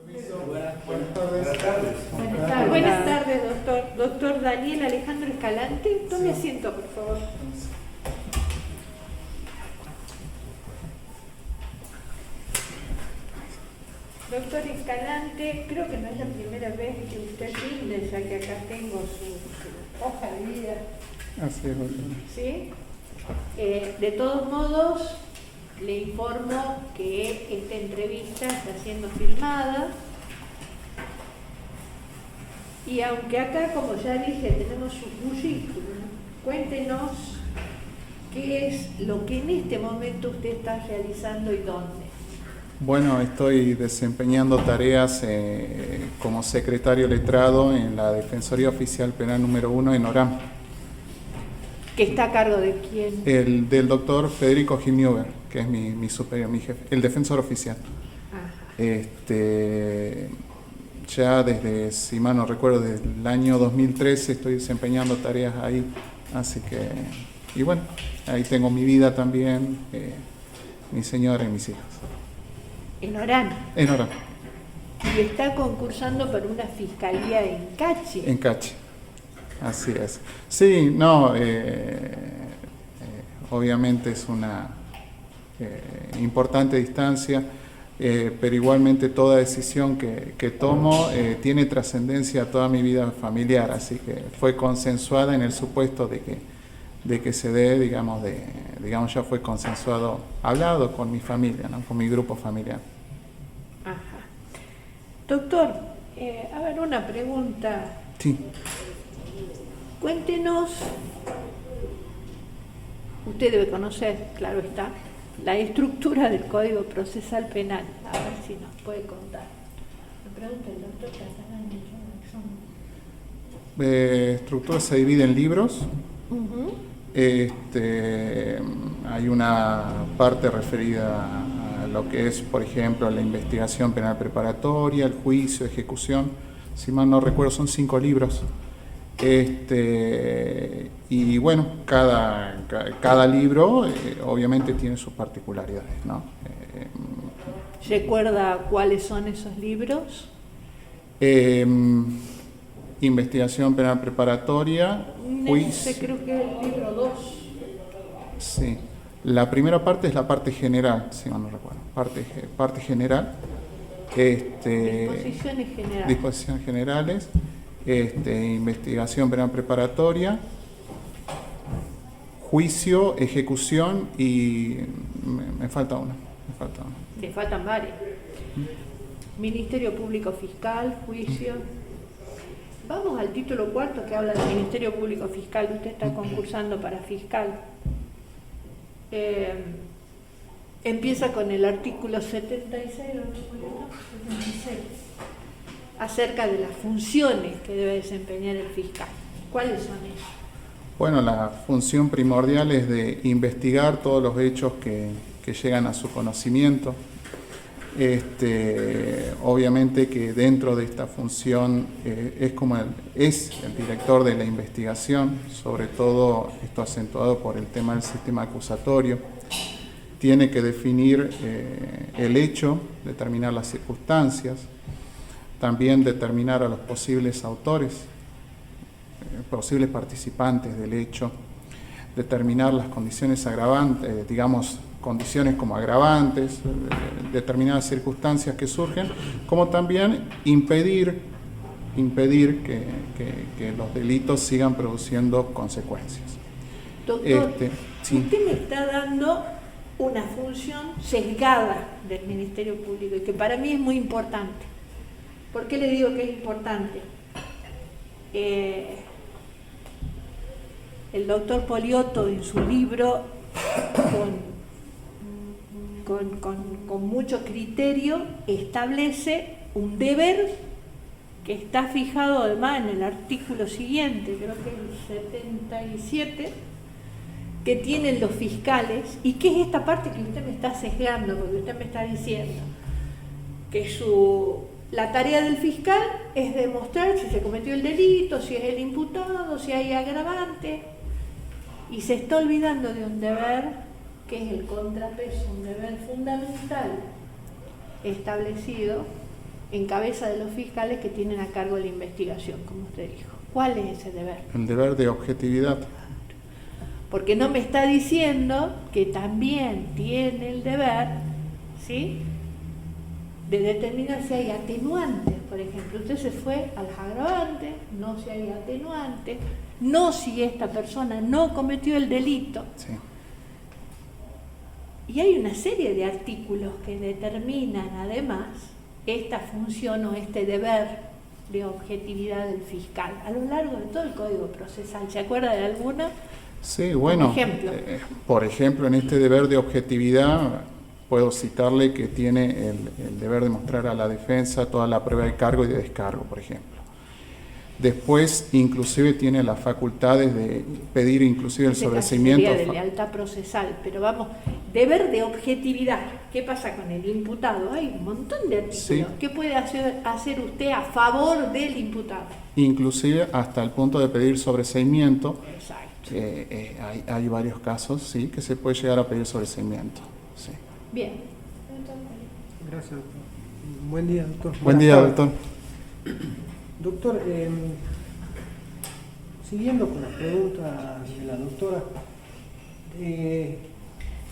Buenas tardes. Buenas tardes, doctor. Doctor Daniel Alejandro Escalante. Tome asiento, por favor. Doctor Escalante, creo que no es la primera vez que usted rinde, ya que acá tengo su hoja de vida. Así es, doctor. ¿Sí? De todos modos, le informo que esta entrevista está siendo filmada. Y aunque acá, como ya dije, tenemos su currículum, cuéntenos qué es lo que en este momento usted está realizando y dónde. Bueno, estoy desempeñando tareas como secretario letrado en la Defensoría Oficial Penal número 1 en Orán. ¿Que está a cargo de quién? El del doctor Federico Gilneuber, que es mi superior, mi jefe, el defensor oficial. Ajá. Ya desde, si mal no recuerdo, desde el año 2013 estoy desempeñando tareas ahí, así que, y bueno, ahí tengo mi vida también, mi señora y mis hijos. En Orán. En Orán. Y está concursando por una fiscalía en Cachi. En Cachi, así es. Sí, no, obviamente es una importante distancia. Pero igualmente toda decisión que tomo tiene trascendencia a toda mi vida familiar, así que fue consensuada en el supuesto de que se dé, digamos, ya fue consensuado, hablado con mi familia, ¿no? Con mi grupo familiar. Ajá. Doctor, a ver, una pregunta. Sí. Cuéntenos, usted debe conocer, claro está, la estructura del Código Procesal Penal. A ver si nos puede contar. Me pregunta el doctor Catalán. Estructura se divide en libros. Hay una parte referida a lo que es, por ejemplo, la investigación penal preparatoria, el juicio, ejecución. Si mal no recuerdo, son 5 libros. Y bueno, cada libro obviamente tiene sus particularidades, ¿no? ¿Recuerda cuáles son esos libros? Investigación penal preparatoria, juicio. Creo que es el libro 2. Sí, la primera parte es la parte general, si mal no recuerdo, parte general. Disposiciones generales. Disposiciones generales. Investigación penal preparatoria, juicio, ejecución y me falta una. Le faltan varias. Ministerio Público Fiscal, juicio. Vamos al título 4 que habla del Ministerio Público Fiscal. Usted está concursando para fiscal. Empieza con el artículo 76, acerca de las funciones que debe desempeñar el fiscal. ¿Cuáles son ellas? Bueno, la función primordial es de investigar todos los hechos que llegan a su conocimiento. Obviamente que dentro de esta función es el director de la investigación, sobre todo esto acentuado por el tema del sistema acusatorio. Tiene que definir el hecho, determinar las circunstancias, también determinar a los posibles autores, posibles participantes del hecho, determinar las condiciones agravantes, condiciones como agravantes, determinadas circunstancias que surgen, como también impedir que los delitos sigan produciendo consecuencias. Doctor, Sí. Usted me está dando una función sesgada del Ministerio Público y que para mí es muy importante. ¿Por qué le digo que es importante? El doctor Poliotto en su libro, con mucho criterio, establece un deber que está fijado además en el artículo siguiente, creo que es el 77, que tienen los fiscales, y que es esta parte que usted me está sesgando, porque usted me está diciendo que la tarea del fiscal es demostrar si se cometió el delito, si es el imputado, si hay agravante, y se está olvidando de un deber que es el contrapeso, un deber fundamental establecido en cabeza de los fiscales que tienen a cargo la investigación, como usted dijo. ¿Cuál es ese deber? El deber de objetividad. Porque no me está diciendo que también tiene el deber, ¿sí?, de determinar si hay atenuantes, por ejemplo. Usted se fue al agravante, no si hay atenuantes, no si esta persona no cometió el delito. Sí. Y hay una serie de artículos que determinan además esta función o este deber de objetividad del fiscal a lo largo de todo el Código Procesal. ¿Se acuerda de alguna? Sí, bueno, por ejemplo, en este deber de objetividad puedo citarle que tiene el deber de mostrar a la defensa toda la prueba de cargo y de descargo, por ejemplo. Después, inclusive, tiene las facultades de pedir inclusive el sobreseimiento. Sería de lealtad procesal, pero vamos, deber de objetividad. ¿Qué pasa con el imputado? Hay un montón de artículos. Sí. ¿Qué puede hacer usted a favor del imputado? Inclusive hasta el punto de pedir sobreseimiento. Exacto. Hay varios casos, sí, que se puede llegar a pedir sobreseimiento. Sí. Bien. Gracias, doctor. Buen día, doctor. Buen día, doctor. Doctor, siguiendo con la pregunta de la doctora,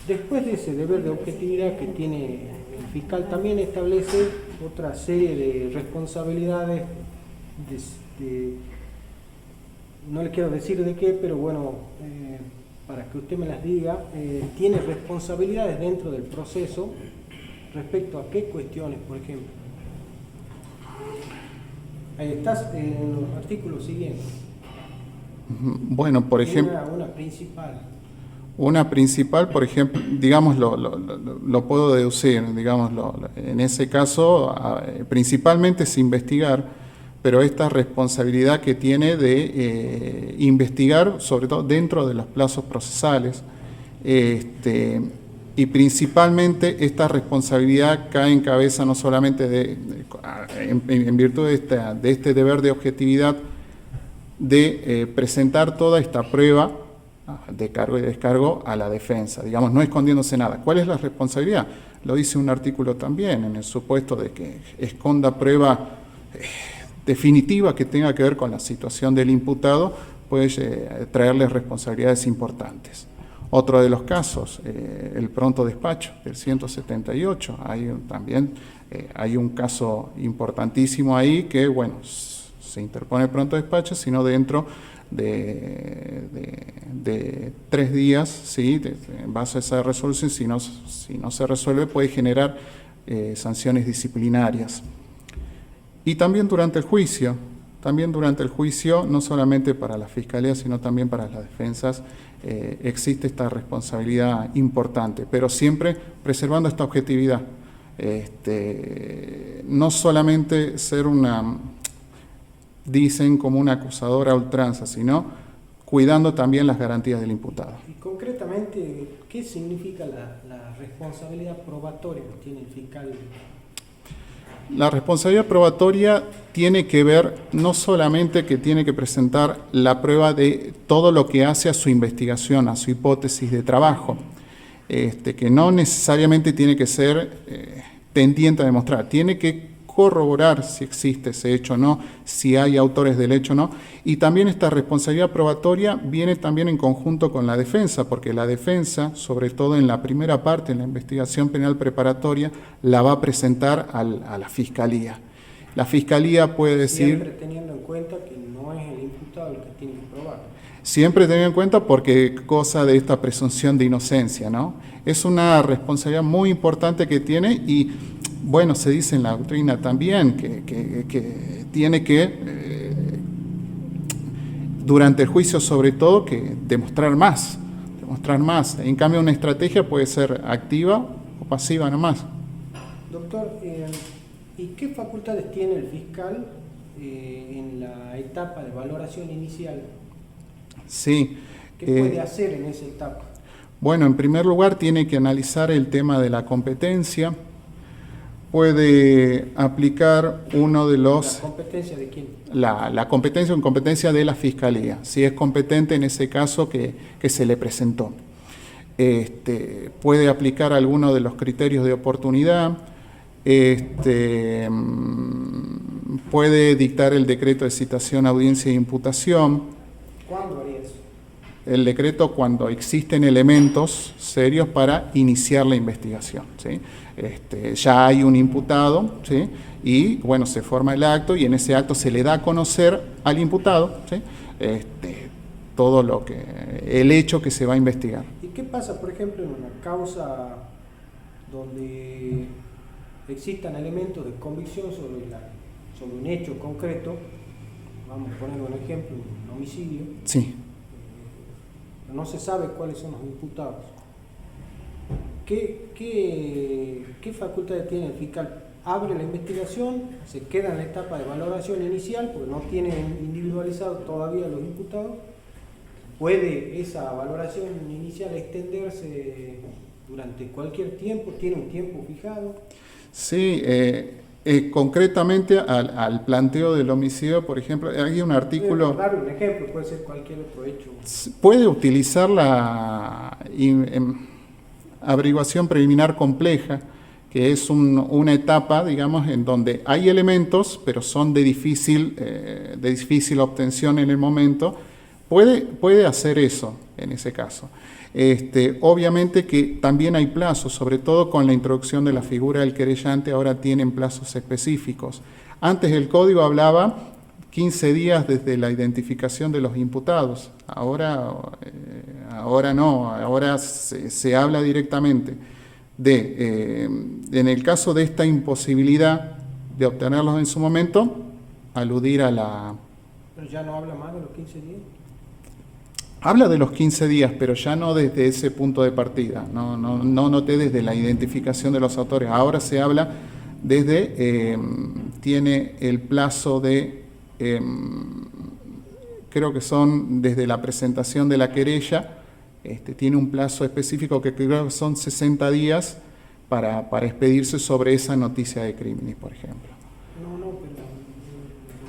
después de ese deber de objetividad que tiene el fiscal, también establece otra serie de responsabilidades, no le quiero decir de qué, pero bueno, para que usted me las diga, tiene responsabilidades dentro del proceso respecto a qué cuestiones, por ejemplo. Ahí estás en los artículos siguientes. Bueno, por ejemplo... Una principal. Una principal, por ejemplo, digamos, lo puedo deducir, digamos, en ese caso, principalmente es investigar, pero esta responsabilidad que tiene de investigar, sobre todo dentro de los plazos procesales, y principalmente esta responsabilidad cae en cabeza no solamente en virtud de este deber de objetividad de presentar toda esta prueba de cargo y descargo a la defensa, digamos, no escondiéndose nada. ¿Cuál es la responsabilidad? Lo dice un artículo también, en el supuesto de que esconda prueba definitiva que tenga que ver con la situación del imputado, puede traerle responsabilidades importantes. Otro de los casos, el pronto despacho del 178, hay un caso importantísimo ahí que, bueno, se interpone el pronto despacho, sino dentro de 3 días, ¿sí? En base a esa resolución, si no se resuelve, puede generar sanciones disciplinarias. Y también durante el juicio, no solamente para la Fiscalía, sino también para las defensas, existe esta responsabilidad importante, pero siempre preservando esta objetividad. No solamente ser dicen como una acusadora a ultranza, sino cuidando también las garantías del imputado. Y concretamente, ¿qué significa la responsabilidad probatoria que tiene el fiscal? La responsabilidad probatoria tiene que ver no solamente que tiene que presentar la prueba de todo lo que hace a su investigación, a su hipótesis de trabajo, que no necesariamente tiene que ser tendiente a demostrar, tiene que corroborar si existe ese hecho o no, si hay autores del hecho o no, y también esta responsabilidad probatoria viene también en conjunto con la defensa, porque la defensa, sobre todo en la primera parte, en la investigación penal preparatoria, la va a presentar a la Fiscalía. La Fiscalía puede decir... Siempre teniendo en cuenta que no es el imputado el que tiene que probar. Siempre teniendo en cuenta porque cosa de esta presunción de inocencia, ¿no? Es una responsabilidad muy importante que tiene y, bueno, se dice en la doctrina también que tiene que, durante el juicio sobre todo, que demostrar más. En cambio, una estrategia puede ser activa o pasiva nomás. Doctor, ¿y qué facultades tiene el fiscal en la etapa de valoración inicial? Sí. ¿Qué puede hacer en esa etapa? Bueno, en primer lugar tiene que analizar el tema de la competencia. Puede aplicar uno de los... ¿La competencia de quién? La competencia de la Fiscalía, si es competente en ese caso que se le presentó. Puede aplicar alguno de los criterios de oportunidad, Puede dictar el decreto de citación, audiencia e imputación. ¿Cuándo haría eso? El decreto cuando existen elementos serios para iniciar la investigación, ¿sí? Ya hay un imputado, ¿sí? Y bueno, se forma el acto y en ese acto se le da a conocer al imputado, ¿sí? Todo el hecho que se va a investigar. ¿Y qué pasa, por ejemplo, en una causa donde existan elementos de convicción sobre un hecho concreto? Vamos a poner un ejemplo, un homicidio. Sí. No se sabe cuáles son los imputados. ¿Qué facultades tiene el fiscal? Abre la investigación, se queda en la etapa de valoración inicial porque no tiene individualizado todavía los imputados. ¿Puede esa valoración inicial extenderse durante cualquier tiempo? ¿Tiene un tiempo fijado? Sí, concretamente al planteo del homicidio, por ejemplo, hay un artículo... Claro, un ejemplo, puede ser cualquier otro hecho. Puede utilizar la averiguación preliminar compleja, que es una etapa, digamos, en donde hay elementos, pero son de difícil obtención en el momento. Puede hacer eso en ese caso. Obviamente que también hay plazos, sobre todo con la introducción de la figura del querellante, ahora tienen plazos específicos. Antes el código hablaba 15 días desde la identificación de los imputados, ahora no, ahora se habla directamente en el caso de esta imposibilidad de obtenerlos en su momento, aludir a la... ¿Pero ya no habla más de los 15 días? Habla de los 15 días, pero ya no desde ese punto de partida, no noté desde la identificación de los autores. Ahora se habla desde, tiene el plazo de, creo que son desde la presentación de la querella, tiene un plazo específico que creo que son 60 días para expedirse sobre esa noticia de crímenes, por ejemplo. No, pero lo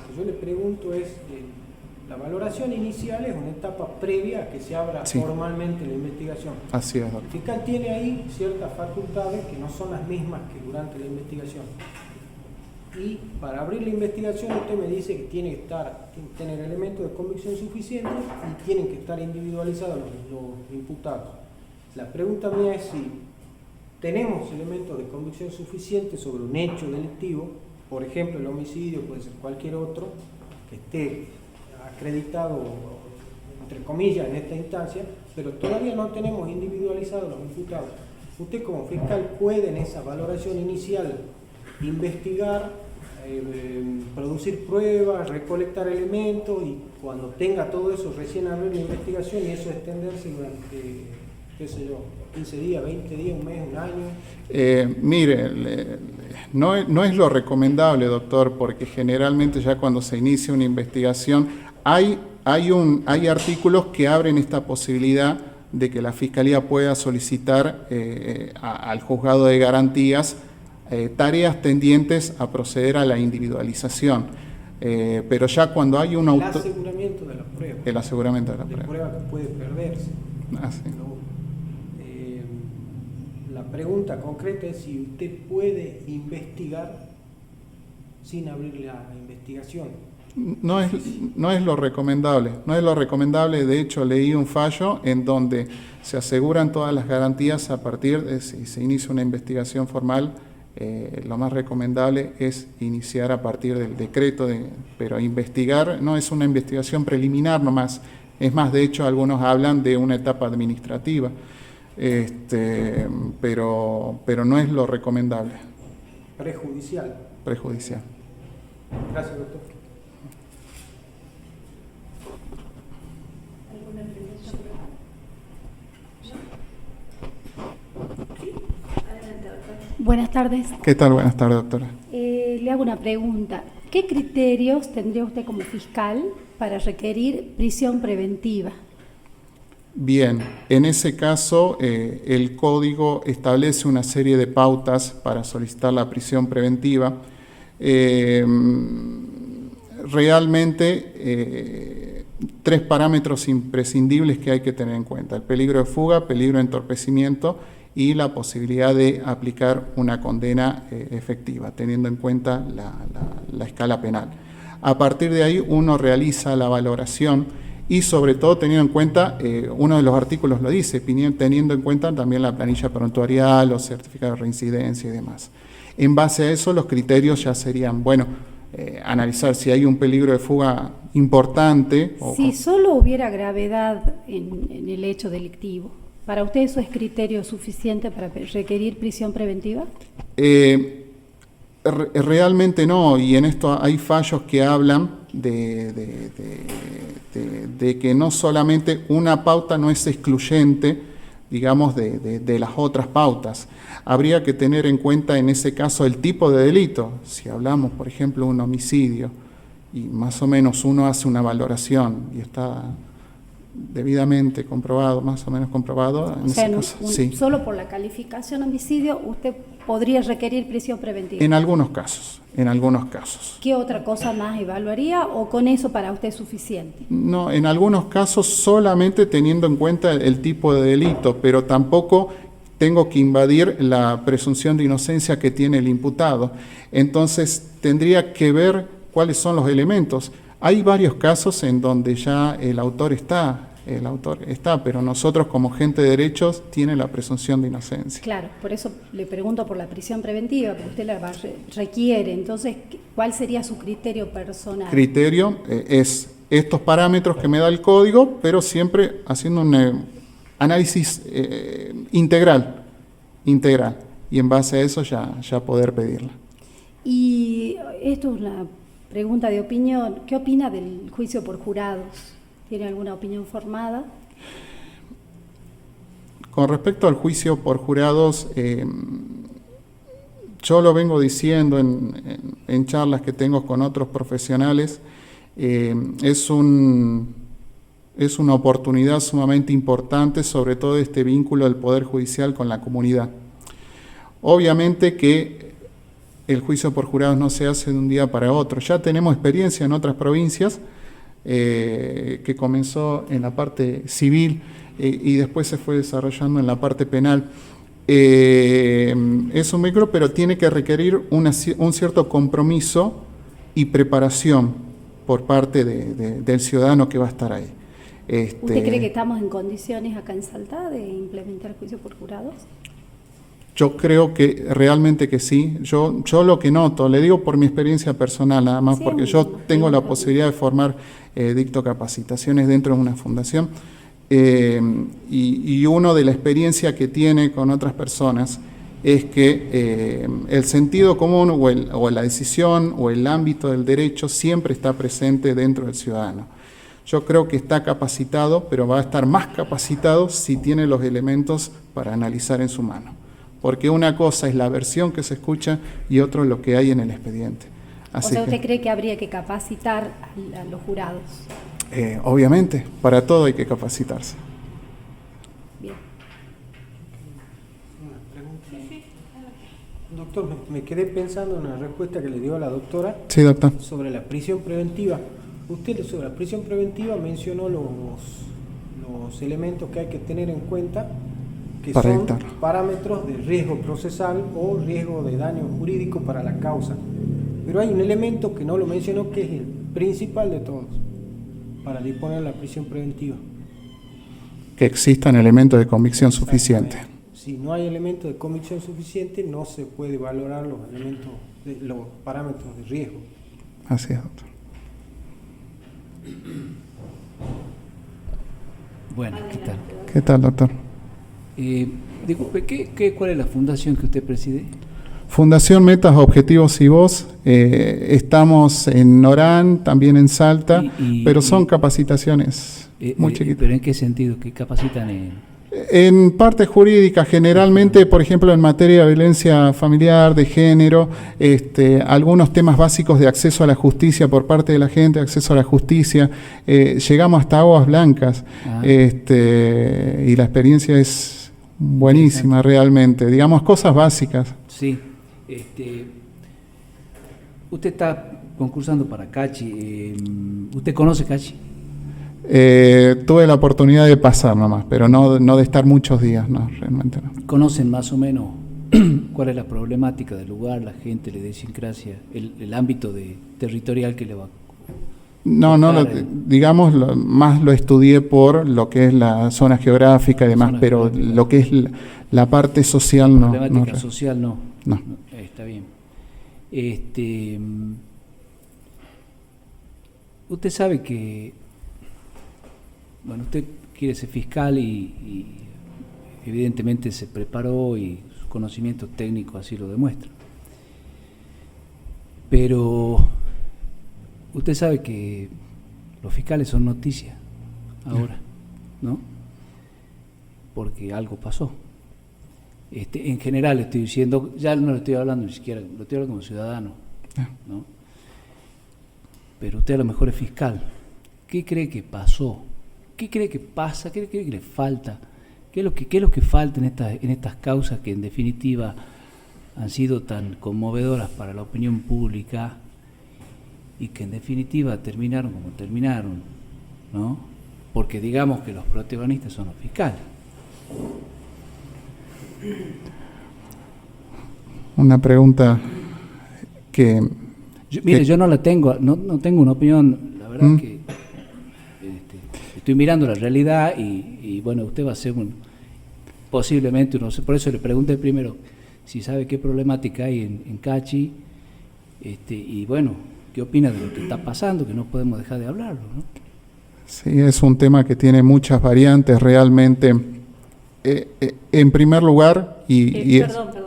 que yo le pregunto es... La valoración inicial es una etapa previa a que se abra formalmente la investigación. Así es, doctor. El fiscal tiene ahí ciertas facultades que no son las mismas que durante la investigación. Y para abrir la investigación usted me dice que tiene que tener elementos de convicción suficientes y tienen que estar individualizados los imputados. La pregunta mía es si tenemos elementos de convicción suficientes sobre un hecho delictivo, por ejemplo el homicidio, puede ser cualquier otro, que esté acreditado, entre comillas, en esta instancia, pero todavía no tenemos individualizados los imputados. Usted como fiscal puede en esa valoración inicial investigar, producir pruebas, recolectar elementos y cuando tenga todo eso recién abrir la investigación y eso extenderse durante, qué sé yo, 15 días, 20 días, un mes, un año. Mire, no es lo recomendable, doctor, porque generalmente ya cuando se inicia una investigación hay artículos que abren esta posibilidad de que la Fiscalía pueda solicitar al juzgado de garantías tareas tendientes a proceder a la individualización. Pero ya cuando hay un El aseguramiento de la prueba. El aseguramiento de la prueba. Prueba que puede perderse. Sí. La pregunta concreta es si usted puede investigar sin abrir la investigación. No es lo recomendable, de hecho leí un fallo en donde se aseguran todas las garantías a partir de si se inicia una investigación formal, lo más recomendable es iniciar a partir del decreto, pero investigar no es una investigación preliminar nomás, es más, de hecho algunos hablan de una etapa administrativa, pero no es lo recomendable. Prejudicial. Gracias, doctor. Buenas tardes. ¿Qué tal? Buenas tardes, doctora. Le hago una pregunta. ¿Qué criterios tendría usted como fiscal para requerir prisión preventiva? Bien, en ese caso el código establece una serie de pautas para solicitar la prisión preventiva. Realmente 3 parámetros imprescindibles que hay que tener en cuenta: el peligro de fuga, peligro de entorpecimiento y la posibilidad de aplicar una condena efectiva, teniendo en cuenta la escala penal. A partir de ahí uno realiza la valoración y sobre todo teniendo en cuenta, uno de los artículos lo dice, teniendo en cuenta también la planilla prontuarial, los certificados de reincidencia y demás. En base a eso los criterios ya serían, bueno, analizar si hay un peligro de fuga importante. Si solo hubiera gravedad en el hecho delictivo, ¿para usted eso es criterio suficiente para requerir prisión preventiva? Realmente no, y en esto hay fallos que hablan de que no solamente una pauta no es excluyente, digamos, de las otras pautas. Habría que tener en cuenta en ese caso el tipo de delito. Si hablamos, por ejemplo, de un homicidio, y más o menos uno hace una valoración y está debidamente comprobado, más o menos comprobado. En ese caso, sí. Solo por la calificación homicidio, usted podría requerir prisión preventiva. En algunos casos. ¿Qué otra cosa más evaluaría o con eso para usted es suficiente? No, en algunos casos solamente teniendo en cuenta el tipo de delito, pero tampoco tengo que invadir la presunción de inocencia que tiene el imputado. Entonces tendría que ver cuáles son los elementos. Hay varios casos en donde ya el autor está, pero nosotros como gente de derechos tiene la presunción de inocencia. Claro, por eso le pregunto por la prisión preventiva, porque usted la requiere. Entonces, ¿cuál sería su criterio personal? Criterio es estos parámetros que me da el código, pero siempre haciendo un análisis integral, y en base a eso ya poder pedirla. Y esto es una pregunta de opinión. ¿Qué opina del juicio por jurados? ¿Tiene alguna opinión formada? Con respecto al juicio por jurados, yo lo vengo diciendo en charlas que tengo con otros profesionales, es una oportunidad sumamente importante, sobre todo este vínculo del Poder Judicial con la comunidad. Obviamente que el juicio por jurados no se hace de un día para otro. Ya tenemos experiencia en otras provincias, que comenzó en la parte civil y después se fue desarrollando en la parte penal. Es un vínculo, pero tiene que requerir un cierto compromiso y preparación por parte del ciudadano que va a estar ahí. ¿Usted cree que estamos en condiciones acá en Salta de implementar juicio por jurados? Yo creo que realmente que sí. Yo lo que noto, le digo por mi experiencia personal nada más, sí, porque yo tengo la posibilidad de formar, dicto capacitaciones dentro de una fundación, y uno de la experiencia que tiene con otras personas es que el sentido común o la decisión o el ámbito del derecho siempre está presente dentro del ciudadano. Yo creo que está capacitado, pero va a estar más capacitado si tiene los elementos para analizar en su mano. Porque una cosa es la versión que se escucha y otro lo que hay en el expediente. Así ¿usted cree que habría que capacitar a los jurados? Obviamente, para todo hay que capacitarse. Bien. Una pregunta. Doctor, me quedé pensando en una respuesta que le dio a la doctora. Sí, doctor. Sobre la prisión preventiva. Usted sobre la prisión preventiva mencionó los elementos que hay que tener en cuenta, que para son dictarlo. Parámetros de riesgo procesal o riesgo de daño jurídico para la causa. Pero hay un elemento que no lo mencionó, que es el principal de todos, para disponer la prisión preventiva. Que existan elementos de convicción suficientes. Si no hay elementos de convicción suficiente, no se puede valorar los parámetros de riesgo. Así es, doctor. Bueno, ¿qué tal? ¿Qué tal, doctor? Disculpe, ¿cuál es la fundación que usted preside? Fundación Metas, Objetivos y Voz. Estamos en Orán, también en Salta, pero son capacitaciones muy chiquitas. ¿Pero en qué sentido? ¿Qué capacitan En parte jurídica, generalmente, por ejemplo, en materia de violencia familiar, de género, algunos temas básicos de acceso a la justicia por parte de la gente, acceso a la justicia, llegamos hasta aguas blancas, y la experiencia es buenísima realmente, digamos, cosas básicas. Sí, usted está concursando para CACHI, ¿usted conoce CACHI? Tuve la oportunidad de pasar nomás, pero no de estar muchos días, no, realmente no. ¿Conocen más o menos cuál es la problemática del lugar, la gente, la idiosincrasia, el ámbito territorial que le va? No, digamos, más lo estudié por lo que es la zona geográfica y demás, pero lo que es la parte social no. La problemática social no. No. Está bien. Usted sabe que, bueno, usted quiere ser fiscal y evidentemente se preparó y sus conocimientos técnicos así lo demuestran. Pero usted sabe que los fiscales son noticia ahora, ¿no? Porque algo pasó. En general estoy diciendo, ya no lo estoy hablando ni siquiera, lo estoy hablando como ciudadano, ¿no? Pero usted a lo mejor es fiscal. ¿Qué cree que pasó? ¿Qué cree que pasa? ¿Qué cree que le falta? ¿Qué es lo que falta en estas causas que en definitiva han sido tan conmovedoras para la opinión pública y que en definitiva terminaron como terminaron, ¿no? Porque digamos que los protagonistas son los fiscales. Una pregunta que... Yo no la tengo, no tengo una opinión, la verdad que estoy mirando la realidad y bueno, usted va a ser posiblemente, por eso le pregunté primero si sabe qué problemática hay en Cachi, y bueno, qué opina de lo que está pasando, que no podemos dejar de hablarlo, ¿no? Sí, es un tema que tiene muchas variantes realmente. En primer lugar, perdón.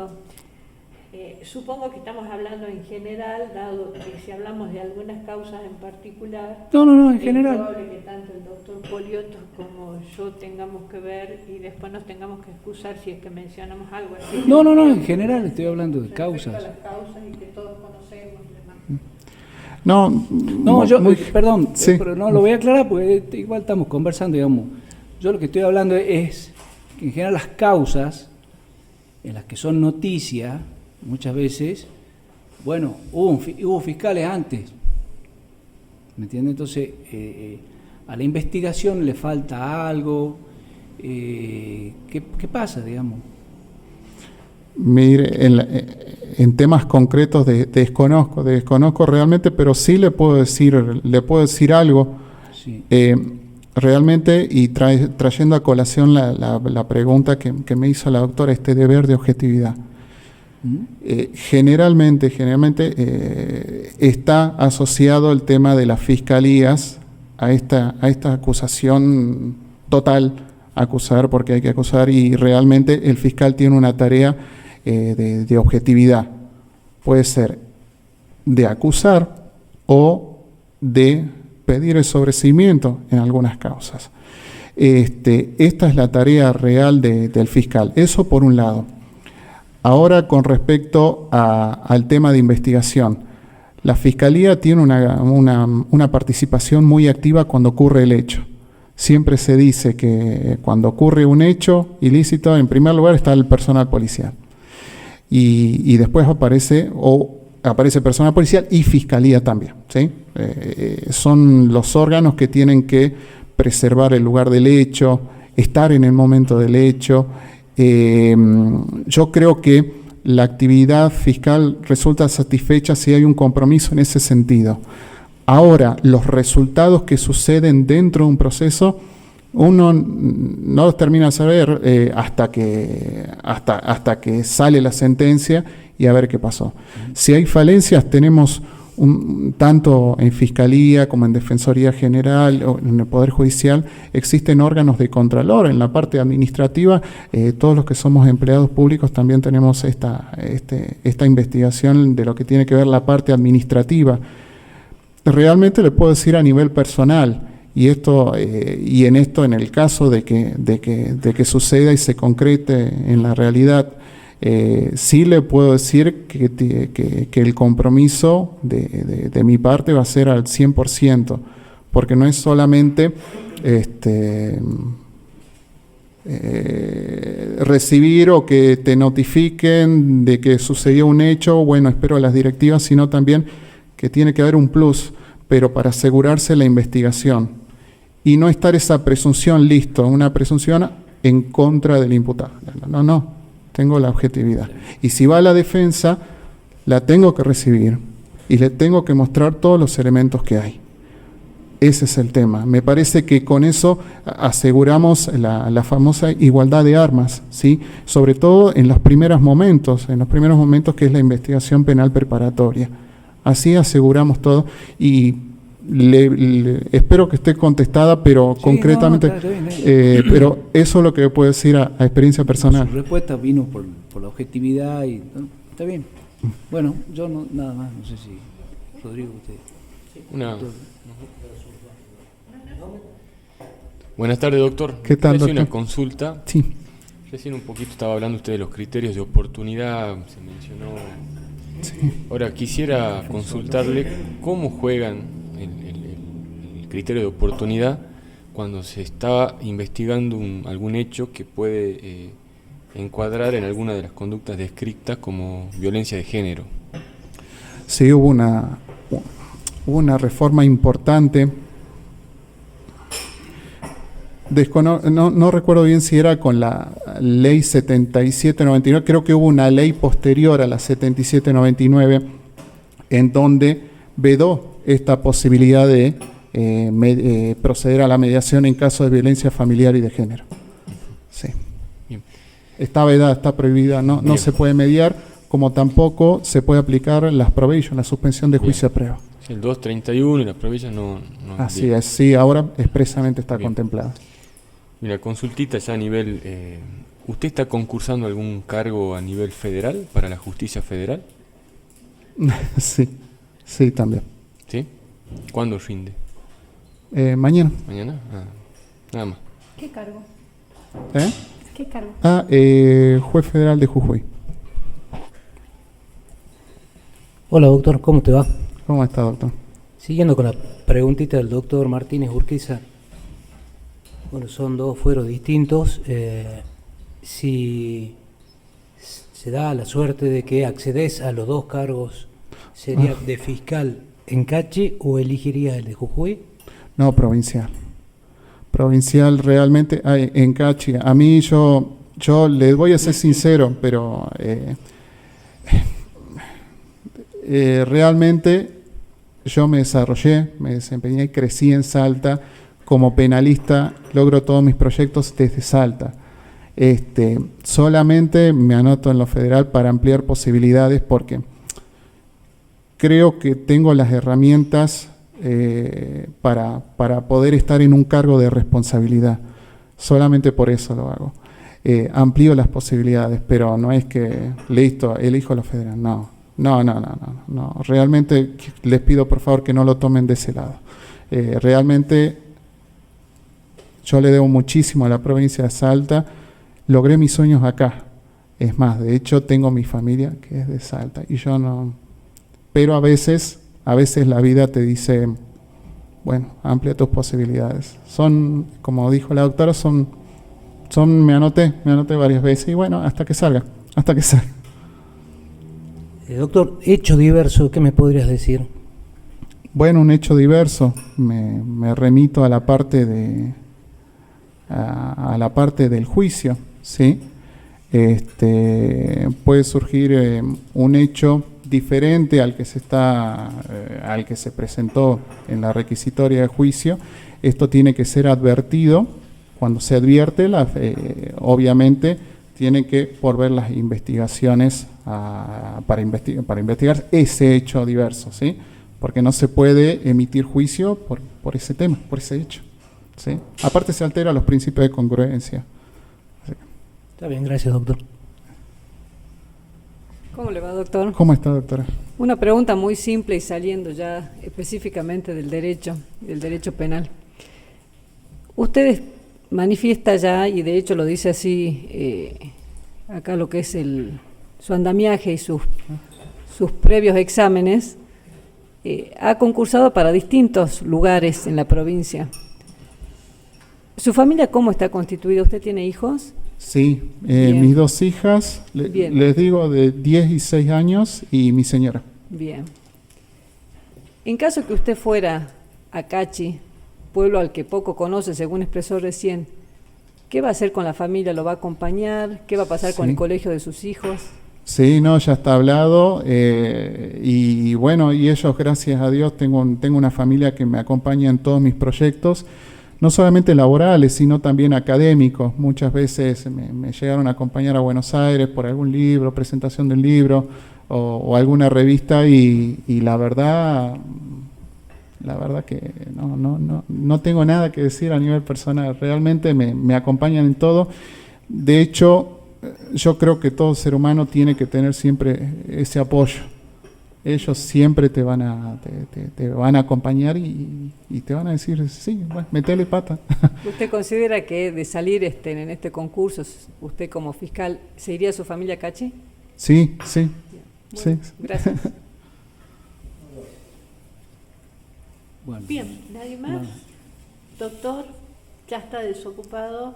Supongo que estamos hablando en general, dado que si hablamos de algunas causas en particular... No, en general. Es probable que tanto el doctor Polioto como yo tengamos que ver y después nos tengamos que excusar si es que mencionamos algo. No, en general estoy hablando de causas. Las causas y que todos conocemos. Perdón, sí. Pero no lo voy a aclarar porque igual estamos conversando, digamos. Yo lo que estoy hablando es que en general las causas en las que son noticia, muchas veces, bueno, hubo fiscales antes, ¿me entiende? Entonces, a la investigación le falta algo. ¿Qué pasa, digamos? Mire, en temas concretos desconozco realmente, pero sí le puedo decir algo. Sí. Realmente, y trayendo a colación la pregunta que me hizo la doctora, este deber de objetividad. Generalmente está asociado el tema de las fiscalías a esta acusación total, acusar porque hay que acusar, y realmente el fiscal tiene una tarea de objetividad. Puede ser de acusar o de pedir el sobreseimiento en algunas causas. Esta es la tarea real del fiscal. Eso por un lado. Ahora, con respecto al tema de investigación, la Fiscalía tiene una participación muy activa cuando ocurre el hecho. Siempre se dice que cuando ocurre un hecho ilícito, en primer lugar está el personal policial. Y después aparece personal policial y Fiscalía también, ¿sí? Son los órganos que tienen que preservar el lugar del hecho, estar en el momento del hecho. Yo creo que la actividad fiscal resulta satisfecha si hay un compromiso en ese sentido. Ahora, los resultados que suceden dentro de un proceso, uno no los termina de saber hasta que sale la sentencia y a ver qué pasó. Si hay falencias, tenemos tanto en Fiscalía como en Defensoría General o en el Poder Judicial, existen órganos de contralor. En la parte administrativa, todos los que somos empleados públicos también tenemos esta investigación de lo que tiene que ver la parte administrativa. Realmente le puedo decir a nivel personal, y en el caso de que suceda y se concrete en la realidad, sí le puedo decir que el compromiso de mi parte va a ser al 100%, porque no es solamente recibir o que te notifiquen de que sucedió un hecho, bueno, espero las directivas, sino también que tiene que haber un plus, pero para asegurarse la investigación. y no estar esa presunción, listo, una presunción en contra del imputado. No, tengo la objetividad. Y si va a la defensa, la tengo que recibir y le tengo que mostrar todos los elementos que hay. Ese es el tema. Me parece que con eso aseguramos la famosa igualdad de armas, ¿sí? Sobre todo en los primeros momentos que es la investigación penal preparatoria. Así aseguramos todo y espero que esté contestada, pero sí, concretamente, no, está bien, pero eso es lo que puedo decir a experiencia personal. Su respuesta vino por la objetividad y está bien. Bueno, yo no, nada más, no sé si Rodrigo, usted. Buenas tardes, doctor. ¿Qué tal, doctor? Una consulta. Sí. Recién un poquito estaba hablando usted de los criterios de oportunidad, se mencionó. Sí. Ahora quisiera consultarle cómo juegan el criterio de oportunidad cuando se está investigando algún hecho que puede encuadrar en alguna de las conductas descritas como violencia de género. Sí, hubo una reforma importante. No recuerdo bien si era con la ley 7799, creo que hubo una ley posterior a la 7799 en donde vedó esta posibilidad de proceder a la mediación en caso de violencia familiar y de género. Sí. Bien. Está vedada, está prohibida, no se puede mediar, como tampoco se puede aplicar las probation, la suspensión de juicio a prueba. El 231 y la probation no así es, sí, ahora expresamente está contemplado. Mira, consultita ya a nivel... ¿usted está concursando algún cargo a nivel federal para la justicia federal? Sí, también. ¿Sí? ¿Cuándo rinde? Mañana. ¿Mañana? Nada más. ¿Qué cargo? ¿Qué cargo? Juez federal de Jujuy. Hola, doctor, ¿cómo te va? ¿Cómo está, doctor? Siguiendo con la preguntita del doctor Martínez Urquiza, bueno, son dos fueros distintos. Si se da la suerte de que accedes a los dos cargos, ¿sería de fiscal en Cachi o elegirías el de Jujuy? No, provincial. Provincial realmente en Cachi. A mí yo le voy a ser sincero, pero realmente yo me desarrollé, me desempeñé, crecí en Salta. Como penalista logro todos mis proyectos desde Salta. Solamente me anoto en lo federal para ampliar posibilidades porque creo que tengo las herramientas para poder estar en un cargo de responsabilidad. Solamente por eso lo hago. Amplío las posibilidades, pero no es que, listo, elijo lo federal. No. Realmente les pido por favor que no lo tomen de ese lado. Realmente yo le debo muchísimo a la provincia de Salta. Logré mis sueños acá. Es más, de hecho tengo mi familia que es de Salta y yo no. Pero a veces la vida te dice, bueno, amplia tus posibilidades. Son, como dijo la doctora, me anoté varias veces y bueno, hasta que salga. Doctor, hecho diverso, ¿qué me podrías decir? Bueno, un hecho diverso, me remito a la parte del juicio, ¿sí? Puede surgir un hecho diferente al que se presentó en la requisitoria de juicio. Esto tiene que ser advertido. Cuando se advierte, obviamente tiene que volver las investigaciones para investigar ese hecho diverso, ¿sí? Porque no se puede emitir juicio por ese tema, por ese hecho, ¿sí? Aparte se alteran los principios de congruencia. Está bien, gracias, doctor. ¿Cómo le va, doctor? ¿Cómo está, doctora? Una pregunta muy simple y saliendo ya específicamente del derecho penal. Usted manifiesta ya, y de hecho lo dice así, acá lo que es su andamiaje y sus previos exámenes, ha concursado para distintos lugares en la provincia. ¿Su familia cómo está constituida? ¿Usted tiene hijos? Sí, mis dos hijas, les digo, de 10 y 6 años, y mi señora. Bien. En caso que usted fuera a Cachi pueblo al que poco conoce, según expresó recién. ¿Qué va a hacer con la familia? ¿Lo va a acompañar? ¿Qué va a pasar con el colegio de sus hijos? Sí, no, ya está hablado. Y bueno, y ellos, gracias a Dios, tengo una familia que me acompaña en todos mis proyectos, no solamente laborales, sino también académicos. Muchas veces me llegaron a acompañar a Buenos Aires por algún libro, presentación del libro o alguna revista y la verdad que no tengo nada que decir a nivel personal. Realmente me acompañan en todo. De hecho, yo creo que todo ser humano tiene que tener siempre ese apoyo. Ellos siempre te van a acompañar y te van a decir, sí, bueno, metele pata. ¿Usted considera que de salir en este concurso, usted como fiscal, se iría a su familia a Cachi? Sí. Bueno, Sí. gracias. Bueno, Bien, ¿nadie más? no. Doctor, ya está desocupado.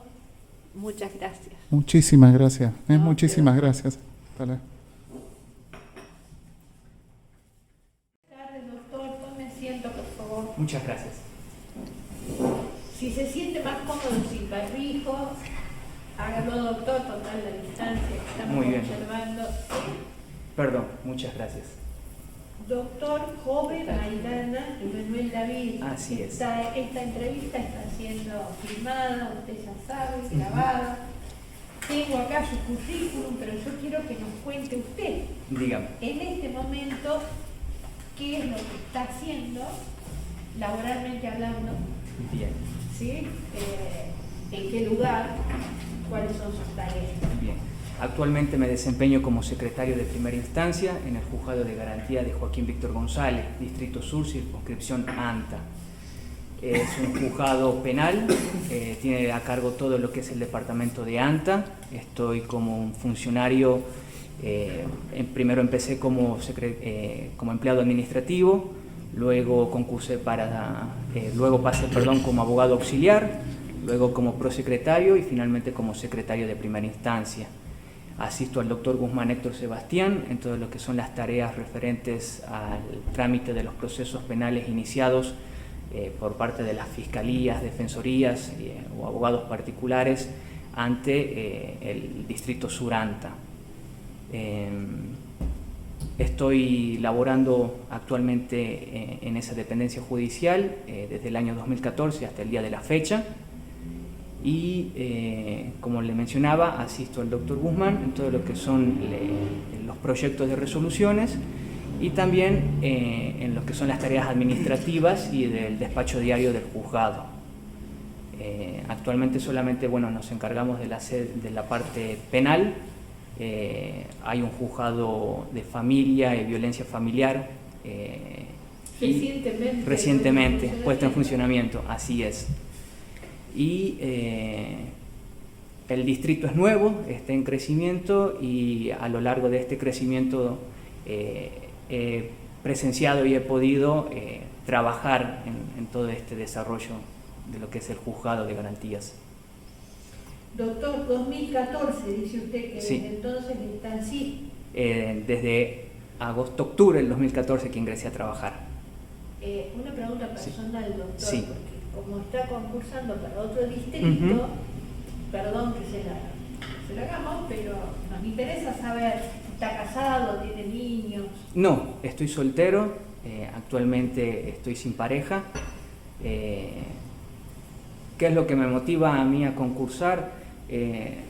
Muchas gracias. Muchísimas gracias. No, Muchísimas gracias. Hasta luego. Buenas tardes, doctor. Tome asiento, por favor. Muchas gracias. Si se siente más cómodo sin barbijo, hágalo, doctor, total la distancia que estamos Muy bien. observando. Perdón, muchas gracias. Doctor joven Maidana Manuel David. Así es. Esta entrevista está siendo filmada, usted ya sabe, grabada. Tengo acá su currículum, pero yo quiero que nos cuente usted, Dígame. en este momento, qué es lo que está haciendo, laboralmente hablando, Bien, ¿sí? En qué lugar, cuáles son sus tareas. bien. Actualmente me desempeño como secretario de primera instancia en el Juzgado de Garantía de Joaquín Víctor González, Distrito Sur, circunscripción ANTA. Es un juzgado penal, tiene a cargo todo lo que es el departamento de ANTA. Estoy como un funcionario, primero empecé como empleado administrativo, luego pasé como abogado auxiliar, luego como prosecretario y finalmente como secretario de primera instancia. Asisto al doctor Guzmán Héctor Sebastián en todo lo que son las tareas referentes al trámite de los procesos penales iniciados por parte de las fiscalías, defensorías o abogados particulares ante el Distrito Sur ANTA. Estoy laborando actualmente en esa dependencia judicial desde el año 2014 hasta el día de la fecha. Y como le mencionaba, asisto al doctor Guzmán en todo lo que son los proyectos de resoluciones y también en lo que son las tareas administrativas y del despacho diario del juzgado. Actualmente solamente nos encargamos de la parte penal. Hay un juzgado de familia y violencia familiar recientemente puesto en funcionamiento, así es. Y el distrito es nuevo, está en crecimiento y a lo largo de este crecimiento he presenciado y he podido trabajar en todo este desarrollo de lo que es el juzgado de garantías. Doctor, 2014, dice usted que Sí. desde entonces está así. Desde agosto-octubre del 2014 que ingresé a trabajar. Una pregunta personal, doctor, Sí. porque como está concursando para otro distrito, Ujú. perdón que se la hagamos, pero nos interesa saber si está casado, tiene niños. No, estoy soltero, actualmente estoy sin pareja. ¿Qué es lo que me motiva a mí a concursar?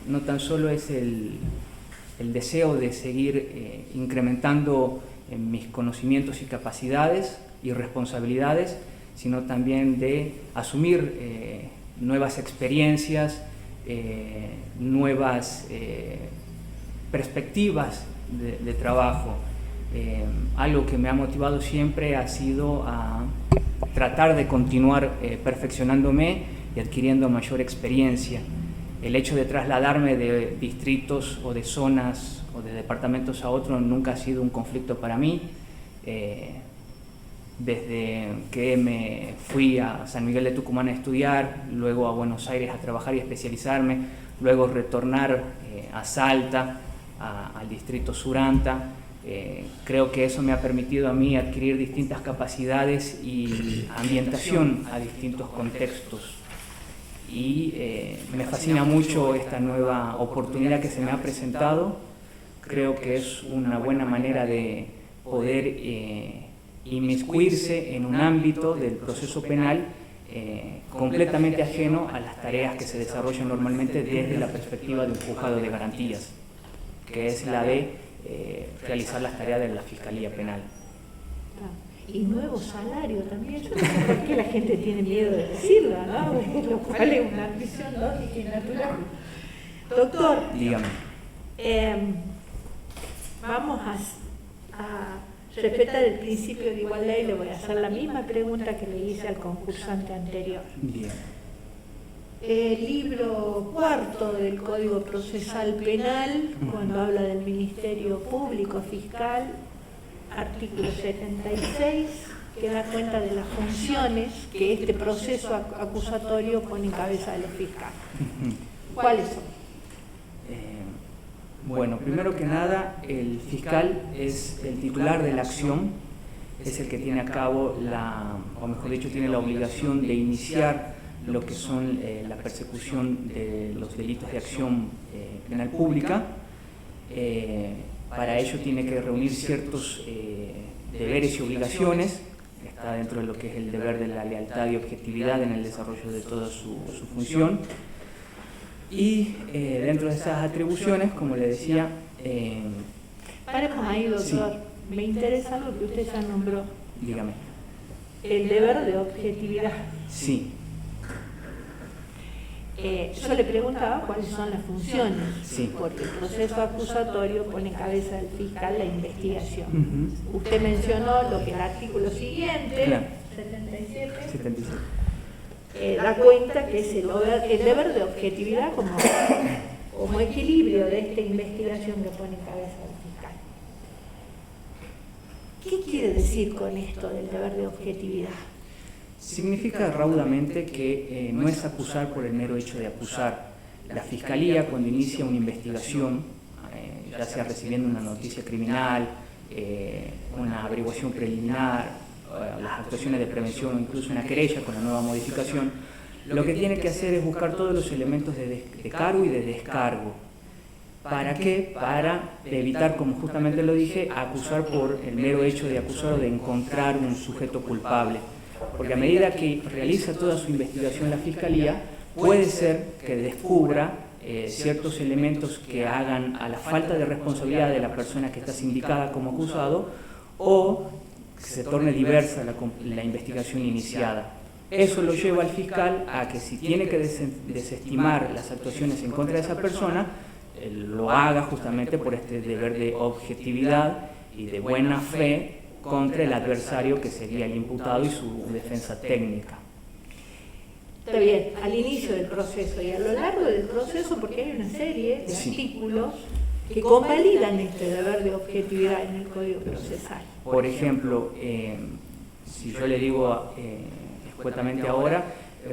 No tan solo es el deseo de seguir incrementando mis conocimientos y capacidades y responsabilidades, sino también de asumir nuevas experiencias, nuevas perspectivas de trabajo. Algo que me ha motivado siempre ha sido a tratar de continuar perfeccionándome y adquiriendo mayor experiencia. El hecho de trasladarme de distritos o de zonas o de departamentos a otros nunca ha sido un conflicto para mí. Desde que me fui a San Miguel de Tucumán a estudiar, luego a Buenos Aires a trabajar y especializarme, luego retornar a Salta, al distrito Sur ANTA, Creo que eso me ha permitido a mí adquirir distintas capacidades y ambientación a distintos contextos. Y me fascina mucho esta nueva oportunidad que se me ha presentado. Creo que es una buena manera de poder inmiscuirse en un ámbito del proceso penal completamente ajeno a las tareas que se desarrollan normalmente desde la perspectiva de un juzgado de garantías, que es la de realizar las tareas de la Fiscalía Penal. Y nuevo salario también. Yo no sé por qué la gente tiene miedo de decirlo, ¿no? Lo cual es una visión lógica y natural. Doctor, Dígame. Vamos a respetar el principio de igualdad y le voy a hacer la misma pregunta que le hice al concursante anterior. Bien. El libro cuarto del Código Procesal Penal, cuando habla del Ministerio Público Fiscal, artículo 76, que da cuenta de las funciones que este proceso acusatorio pone en cabeza de los fiscales. ¿Cuáles son? Bueno, primero que nada, el fiscal es el titular de la acción, es el que tiene a cabo o mejor dicho, tiene la obligación de iniciar lo que son la persecución de los delitos de acción penal pública. Para ello tiene que reunir ciertos deberes y obligaciones, está dentro de lo que es el deber de la lealtad y objetividad en el desarrollo de toda su función. Y dentro de esas atribuciones, como le decía... Paremos ahí, doctor. Sí. Me interesa algo que usted ya nombró. Dígame. El deber de objetividad. Sí. Yo le preguntaba cuáles son las funciones, Sí. porque el proceso acusatorio pone en cabeza del fiscal la investigación. Ujú. Usted mencionó lo que el artículo siguiente, Claro. 77, 77. da cuenta que es el deber de objetividad como equilibrio de esta investigación que pone en cabeza del fiscal. ¿Qué quiere decir con esto del deber de objetividad? Significa raudamente que no es acusar por el mero hecho de acusar. La Fiscalía, cuando inicia una investigación, ya sea recibiendo una noticia criminal, una averiguación preliminar, las actuaciones de prevención o incluso una querella con la nueva modificación, lo que tiene que hacer es buscar todos los elementos de cargo y de descargo. ¿Para qué? Para evitar, como justamente lo dije, acusar por el mero hecho de acusar o de encontrar un sujeto culpable. Porque a medida que realiza toda su investigación la Fiscalía, puede ser que descubra ciertos elementos que hagan a la falta de responsabilidad de la persona que está sindicada como acusado, o que se torne diversa la investigación iniciada. Eso lo lleva al fiscal a que si tiene que desestimar las actuaciones en contra de esa persona, lo haga justamente por este deber de objetividad y de buena fe contra el adversario, que sería el imputado y su defensa técnica. Está bien, al inicio del proceso y a lo largo del proceso, porque hay una serie de Sí. artículos que convalidan este deber de objetividad en el Código Procesal. Por ejemplo, si yo le digo escuetamente ahora,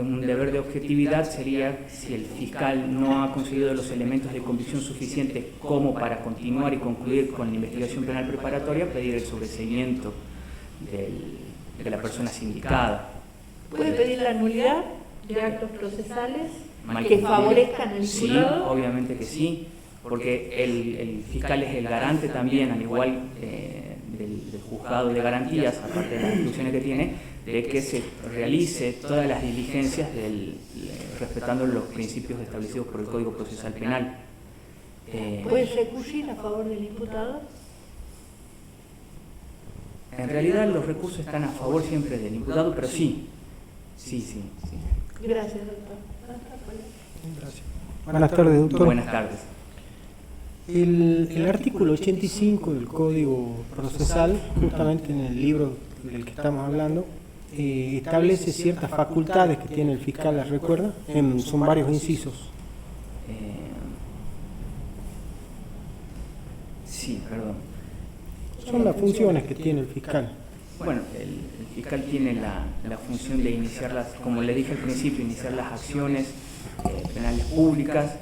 un deber de objetividad sería si el fiscal no ha conseguido los elementos de convicción suficientes como para continuar y concluir con la investigación penal preparatoria, pedir el sobreseimiento de la persona sindicada. ¿Puede pedir la nulidad de actos procesales Mal que concluido. favorezcan al Sí, imputado? obviamente que sí, porque el fiscal es el garante también, al igual del juzgado de garantías, aparte de las instrucciones que tiene, de que se realice todas las diligencias respetando los principios establecidos por el Código Procesal Penal. ¿Puede recurrir a favor del imputado? En realidad los recursos están a favor siempre del imputado, pero sí. Gracias, doctor. Gracias. Buenas tardes, doctor. Buenas tardes. El artículo 85 del Código Procesal, justamente en el libro del que estamos hablando, establece ciertas facultades que tiene el fiscal, ¿las recuerda? Son varios incisos. Sí, perdón. Son las funciones que tiene el fiscal. Bueno, el fiscal tiene la función de iniciar como le dije al principio, iniciar las acciones penales públicas,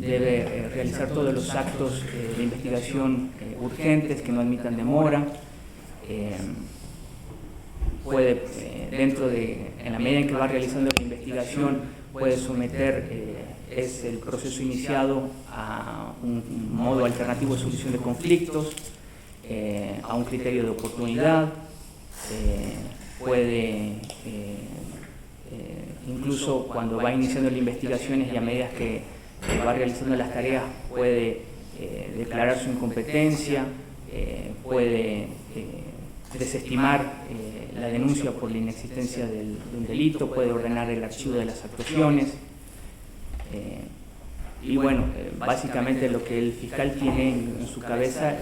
debe realizar todos los actos de investigación urgentes que no admitan demora. Puede, en la medida en que va realizando la investigación, puede someter el proceso iniciado a un modo alternativo de solución de conflictos, a un criterio de oportunidad, puede incluso cuando va iniciando las investigaciones y a medida que va realizando las tareas puede declarar su incompetencia, puede desestimar la denuncia por la inexistencia de un delito, puede ordenar el archivo de las actuaciones. Y bueno, básicamente lo que el fiscal tiene en su cabeza,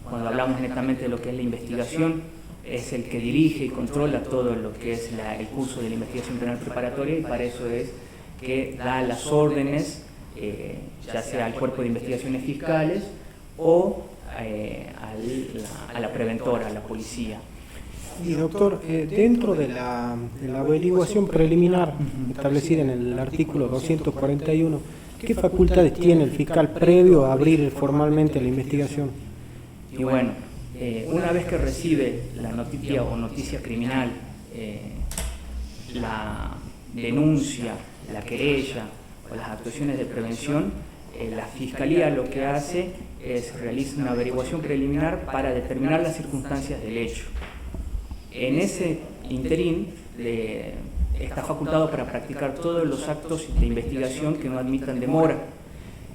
cuando hablamos netamente de lo que es la investigación, es el que dirige y controla todo lo que es el curso de la investigación penal preparatoria, y para eso es que da las órdenes, ya sea al cuerpo de investigaciones fiscales o a la preventora, a la policía. Y doctor, dentro de la averiguación preliminar establecida en el artículo 241, ¿qué facultades tiene el fiscal previo a abrir formalmente la investigación? Y bueno, una vez que recibe la noticia criminal, la denuncia, la querella o las actuaciones de prevención, la Fiscalía lo que hace es realizar una averiguación preliminar para determinar las circunstancias del hecho. En ese interín está facultado para practicar todos los actos de investigación que no admitan demora,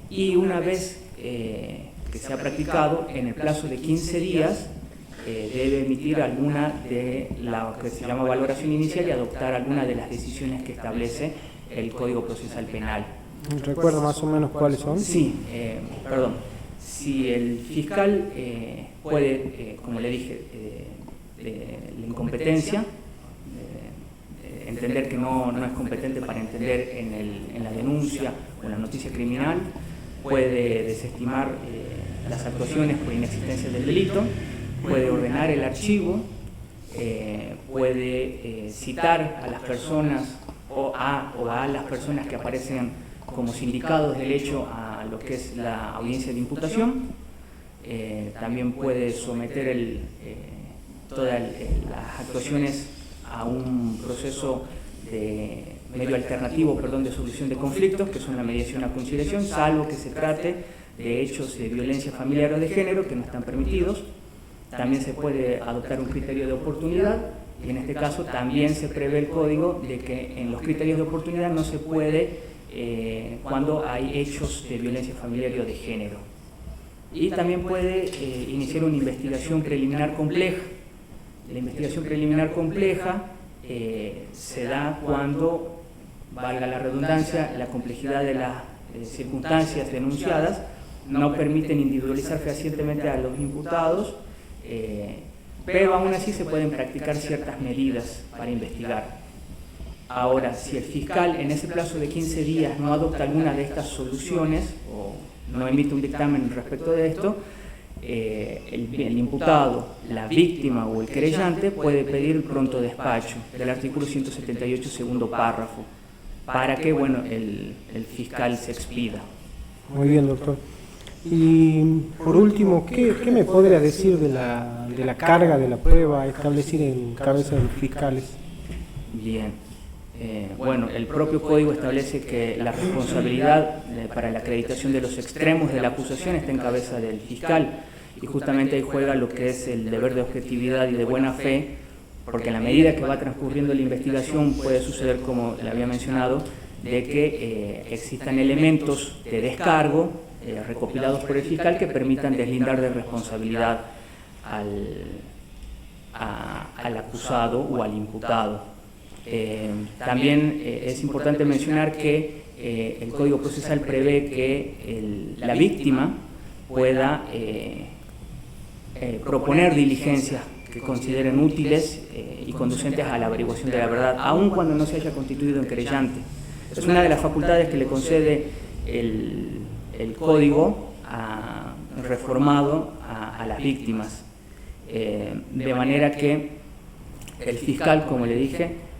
y una vez que se ha practicado, en el plazo de 15 días debe emitir alguna de la que se llama valoración inicial y adoptar alguna de las decisiones que establece el Código Procesal Penal. ¿Recuerda más o menos cuáles son? Sí, perdón. Si el fiscal puede, como le dije, la incompetencia, entender que no es competente para entender en la denuncia o en la noticia criminal, puede desestimar las actuaciones por inexistencia del delito, puede ordenar el archivo, puede citar a las personas o a las personas que aparecen como sindicados del hecho a lo que es la audiencia de imputación. También puede someter todas las actuaciones a un proceso de medio alternativo, de solución de conflictos, que son la mediación a conciliación, salvo que se trate de hechos de violencia familiar o de género que no están permitidos. También se puede adoptar un criterio de oportunidad, y en este caso también se prevé el código de que en los criterios de oportunidad no se puede cuando hay hechos de violencia familiar o de género. Y también puede iniciar una investigación preliminar compleja. La investigación preliminar compleja se da cuando, valga la redundancia, la complejidad de las circunstancias denunciadas no permiten individualizar fehacientemente a los imputados, pero aún así se pueden practicar ciertas medidas para investigar. Ahora, si el fiscal en ese plazo de 15 días no adopta alguna de estas soluciones o no emite un dictamen respecto de esto, el imputado, la víctima o el querellante puede pedir pronto despacho del artículo 178, segundo párrafo, para que el fiscal se expida. Muy bien, doctor. Y por último, ¿qué me podría decir de la carga de la prueba establecida en cabeza de los fiscales? Bien. El propio código establece que la responsabilidad para la acreditación de los extremos de la acusación está en cabeza del fiscal, y justamente ahí juega lo que es el deber de objetividad y de buena fe, porque en la medida que va transcurriendo la investigación puede suceder, como le había mencionado, de que existan elementos de descargo recopilados por el fiscal que permitan deslindar de responsabilidad al acusado o al imputado. También es importante mencionar que el Código Procesal prevé que la víctima pueda proponer diligencias que consideren útiles y conducentes a la averiguación de la verdad, aun cuando no se haya constituido en querellante. Es una de las facultades que le concede el Código reformado a las víctimas, de manera que el fiscal, como le dije,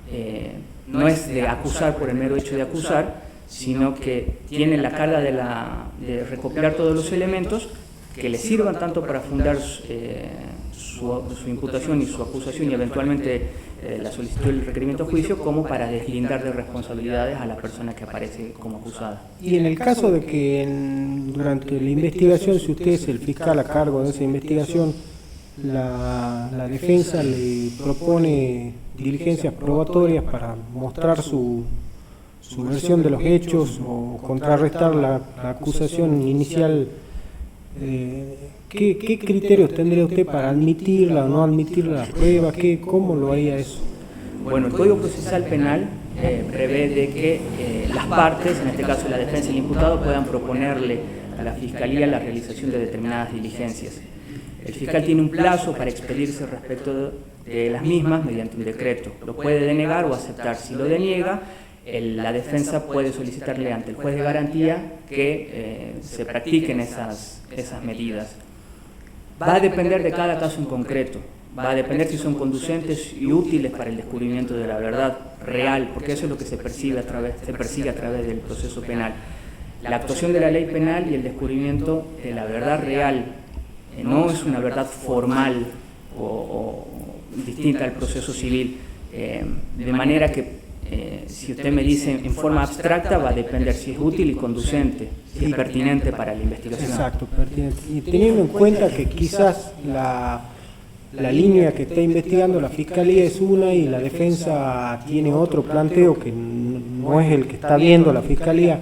no es de acusar por el mero hecho de acusar, sino que tiene la carga de recopilar todos los elementos que le sirvan tanto para fundar su imputación y su acusación y eventualmente la solicitud del requerimiento a juicio, como para deslindar de responsabilidades a la persona que aparece como acusada. Y en el caso de que durante la investigación, si usted es el fiscal a cargo de esa investigación, la defensa le propone diligencias probatorias para mostrar su versión de los hechos o contrarrestar la acusación inicial, ¿qué criterios tendría usted para admitirla o no admitir la prueba? ¿Cómo lo haría eso? Bueno, el Código Procesal Penal prevé de que las partes, en este caso la defensa y el imputado, puedan proponerle a la Fiscalía la realización de determinadas diligencias. El fiscal tiene un plazo para expedirse respecto de las mismas mediante un decreto. Lo puede denegar o aceptar. Si lo deniega, la defensa puede solicitarle ante el juez de garantía que se practiquen esas medidas. Va a depender de cada caso en concreto. Va a depender si son conducentes y útiles para el descubrimiento de la verdad real, porque eso es lo que se persigue a través del proceso penal. La actuación de la ley penal y el descubrimiento de la verdad real no es una verdad formal o distinta al proceso civil, de manera que si usted me dice en forma abstracta, va a depender si es útil y conducente, si es pertinente para la investigación. Exacto, pertinente. Y teniendo en cuenta que quizás la línea que está investigando la Fiscalía es una y la defensa tiene otro planteo que no es el que está viendo la Fiscalía,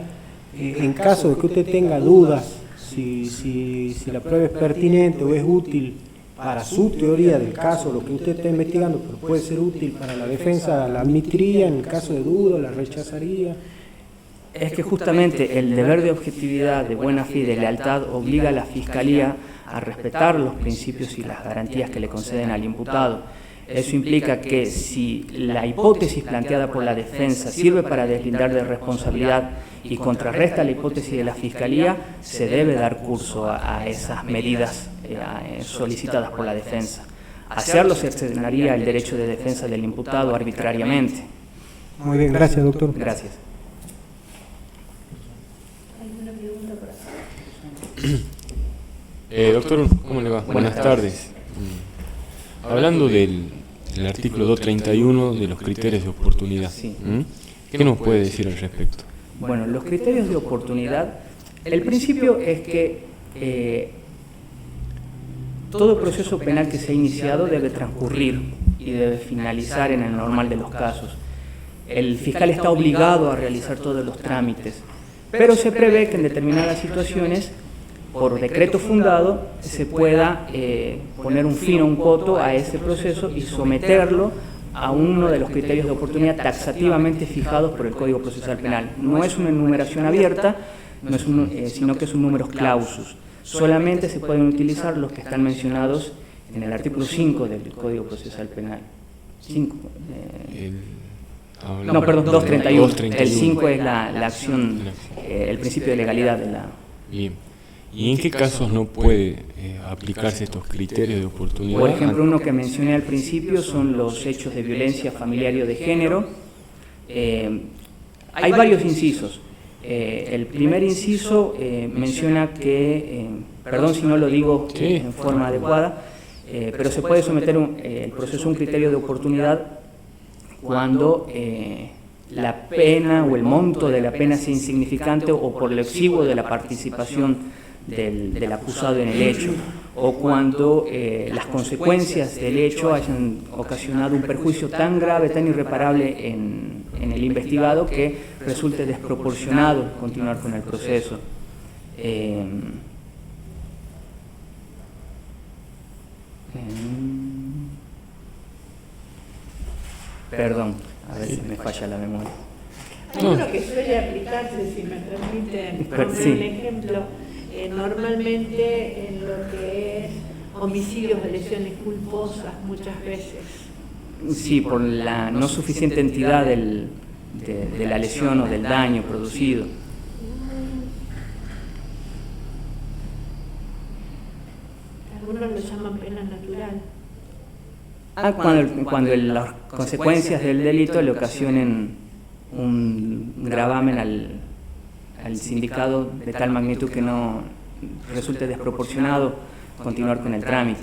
en caso de que usted tenga dudas si la prueba es pertinente o es útil para su teoría del caso, lo que usted está investigando, pero puede ser útil para la defensa, ¿la admitiría en caso de duda, la rechazaría? Es que justamente el deber de objetividad, de buena fe y de lealtad obliga a la Fiscalía a respetar los principios y las garantías que le conceden al imputado. Eso implica que si la hipótesis planteada por la defensa sirve para deslindar de responsabilidad y contrarresta la hipótesis de la Fiscalía, se debe dar curso a esas medidas solicitadas por la defensa. Hacerlo cercenaría el derecho de defensa del imputado arbitrariamente. Muy bien, gracias, doctor. Gracias. ¿Alguna pregunta por acá? Doctor, ¿cómo le va? Buenas tardes. Hablando del artículo 231 de los criterios de oportunidad, Sí. ¿qué nos puede decir al respecto? Bueno, los criterios de oportunidad, el principio es que todo proceso penal que se ha iniciado debe transcurrir y debe finalizar en el normal de los casos. El fiscal está obligado a realizar todos los trámites, pero se prevé que en determinadas situaciones, por decreto fundado, se pueda poner un fin o un coto a ese proceso y someterlo a uno de los criterios de oportunidad taxativamente fijados por el Código Procesal Penal. No es una enumeración abierta, sino que son números clausus. Solamente se pueden utilizar los que están mencionados en el artículo 5 del Código Procesal Penal. 5, no, perdón, 231. El 5 es la acción, el principio de legalidad de la... Bien. ¿Y en qué casos no puede aplicarse estos criterios de oportunidad? Por ejemplo, uno que mencioné al principio son los hechos de violencia familiar o de género. Hay varios incisos. El primer inciso menciona que, perdón si no lo digo en forma adecuada, pero se puede someter el proceso a un criterio de oportunidad cuando la pena o el monto de la pena sea insignificante o por lo exiguo de la participación del acusado en el hecho, o cuando las consecuencias del hecho hayan ocasionado un perjuicio tan grave, tan irreparable en el investigado que resulte desproporcionado continuar con el proceso. Perdón, a veces me falla la memoria. Hay uno que suele aplicarse, si me permiten poner Sí. un ejemplo, normalmente en lo que es homicidios de lesiones culposas muchas veces. Sí, por la no suficiente entidad de la lesión o del daño producido. Algunos lo llaman pena natural. Cuando las consecuencias del delito le ocasionen un gravamen al sindicado de tal magnitud que no resulte desproporcionado continuar con el trámite.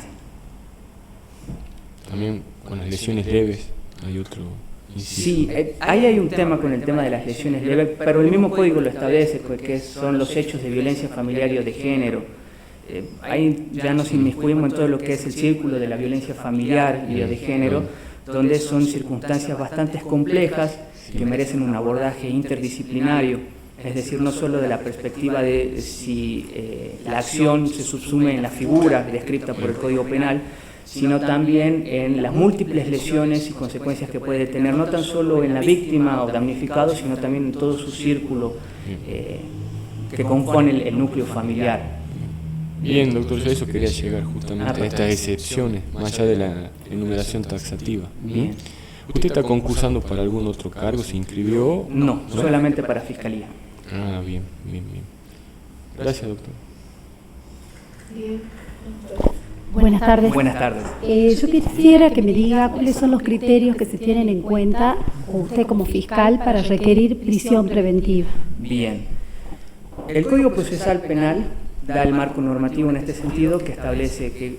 También con las lesiones leves hay otro inciso. Sí, ahí hay un tema con el tema de las lesiones leves, pero el mismo código lo establece, que son los hechos de violencia familiar y o de género. Ahí ya nos inmiscuimos en todo lo que es el círculo de la violencia familiar y o de género, donde son circunstancias bastante complejas que merecen un abordaje interdisciplinario, es decir, no solo de la perspectiva de si la acción se subsume en la figura descrita por el Código Penal, sino también en las múltiples lesiones y consecuencias que puede tener, no tan solo en la víctima o damnificado, sino también en todo su círculo que compone el núcleo familiar. Bien, doctor, yo a eso quería llegar justamente a estas excepciones, más allá de la enumeración taxativa. Bien. ¿Usted está concursando para algún otro cargo? ¿Se inscribió? No, solamente para Fiscalía. Ah, bien, bien, bien. Gracias, doctor. Buenas tardes. Buenas tardes. Yo quisiera que me diga cuáles son los criterios que se tienen en cuenta, usted como fiscal, para requerir prisión preventiva. Bien. El Código Procesal Penal da el marco normativo en este sentido, que establece que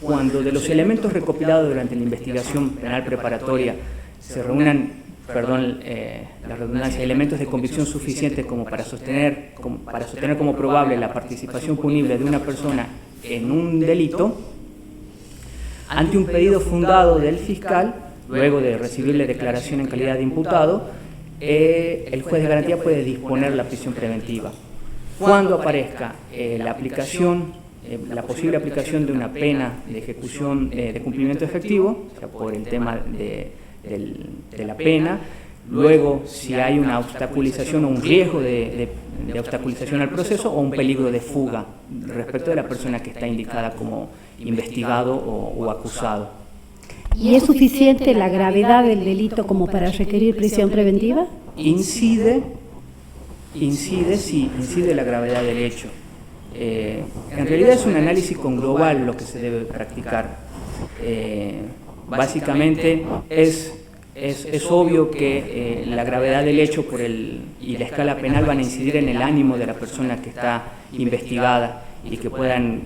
cuando de los elementos recopilados durante la investigación penal preparatoria se reúnan, la redundancia, elementos de convicción suficientes como para sostener como probable la participación punible de una persona en un delito, ante un pedido fundado del fiscal, luego de recibirle declaración en calidad de imputado, el juez de garantía puede disponer la prisión preventiva. Cuando aparezca la posible aplicación de una pena de ejecución de cumplimiento efectivo, o sea, por el tema de la pena, luego si hay una obstaculización o un riesgo de obstaculización al proceso o un peligro de fuga respecto de la persona que está indicada como investigado o acusado. ¿Y es suficiente la gravedad del delito como para requerir prisión preventiva? Incide la gravedad del hecho. En realidad es un análisis con global lo que se debe practicar. Básicamente es obvio que la gravedad del hecho y la escala penal van a incidir en el ánimo de la persona que está investigada y que puedan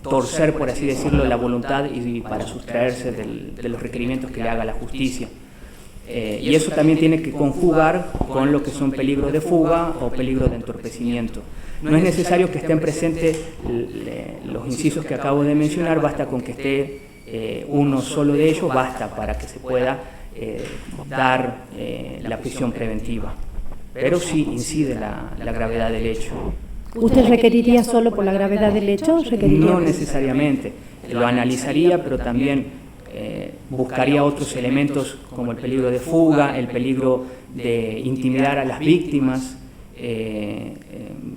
torcer, por así decirlo, la voluntad y para sustraerse de los requerimientos que le haga la justicia. Y eso también tiene que conjugar con lo que son peligros de fuga o peligros de entorpecimiento. No es necesario que estén presentes los incisos que acabo de mencionar, basta con que esté uno solo de ellos, basta para que se pueda dar la prisión preventiva. Pero sí incide la gravedad del hecho. ¿Usted requeriría solo por la gravedad del hecho? No necesariamente, lo analizaría, pero también buscaría otros elementos como el peligro de fuga, el peligro de intimidar a las víctimas,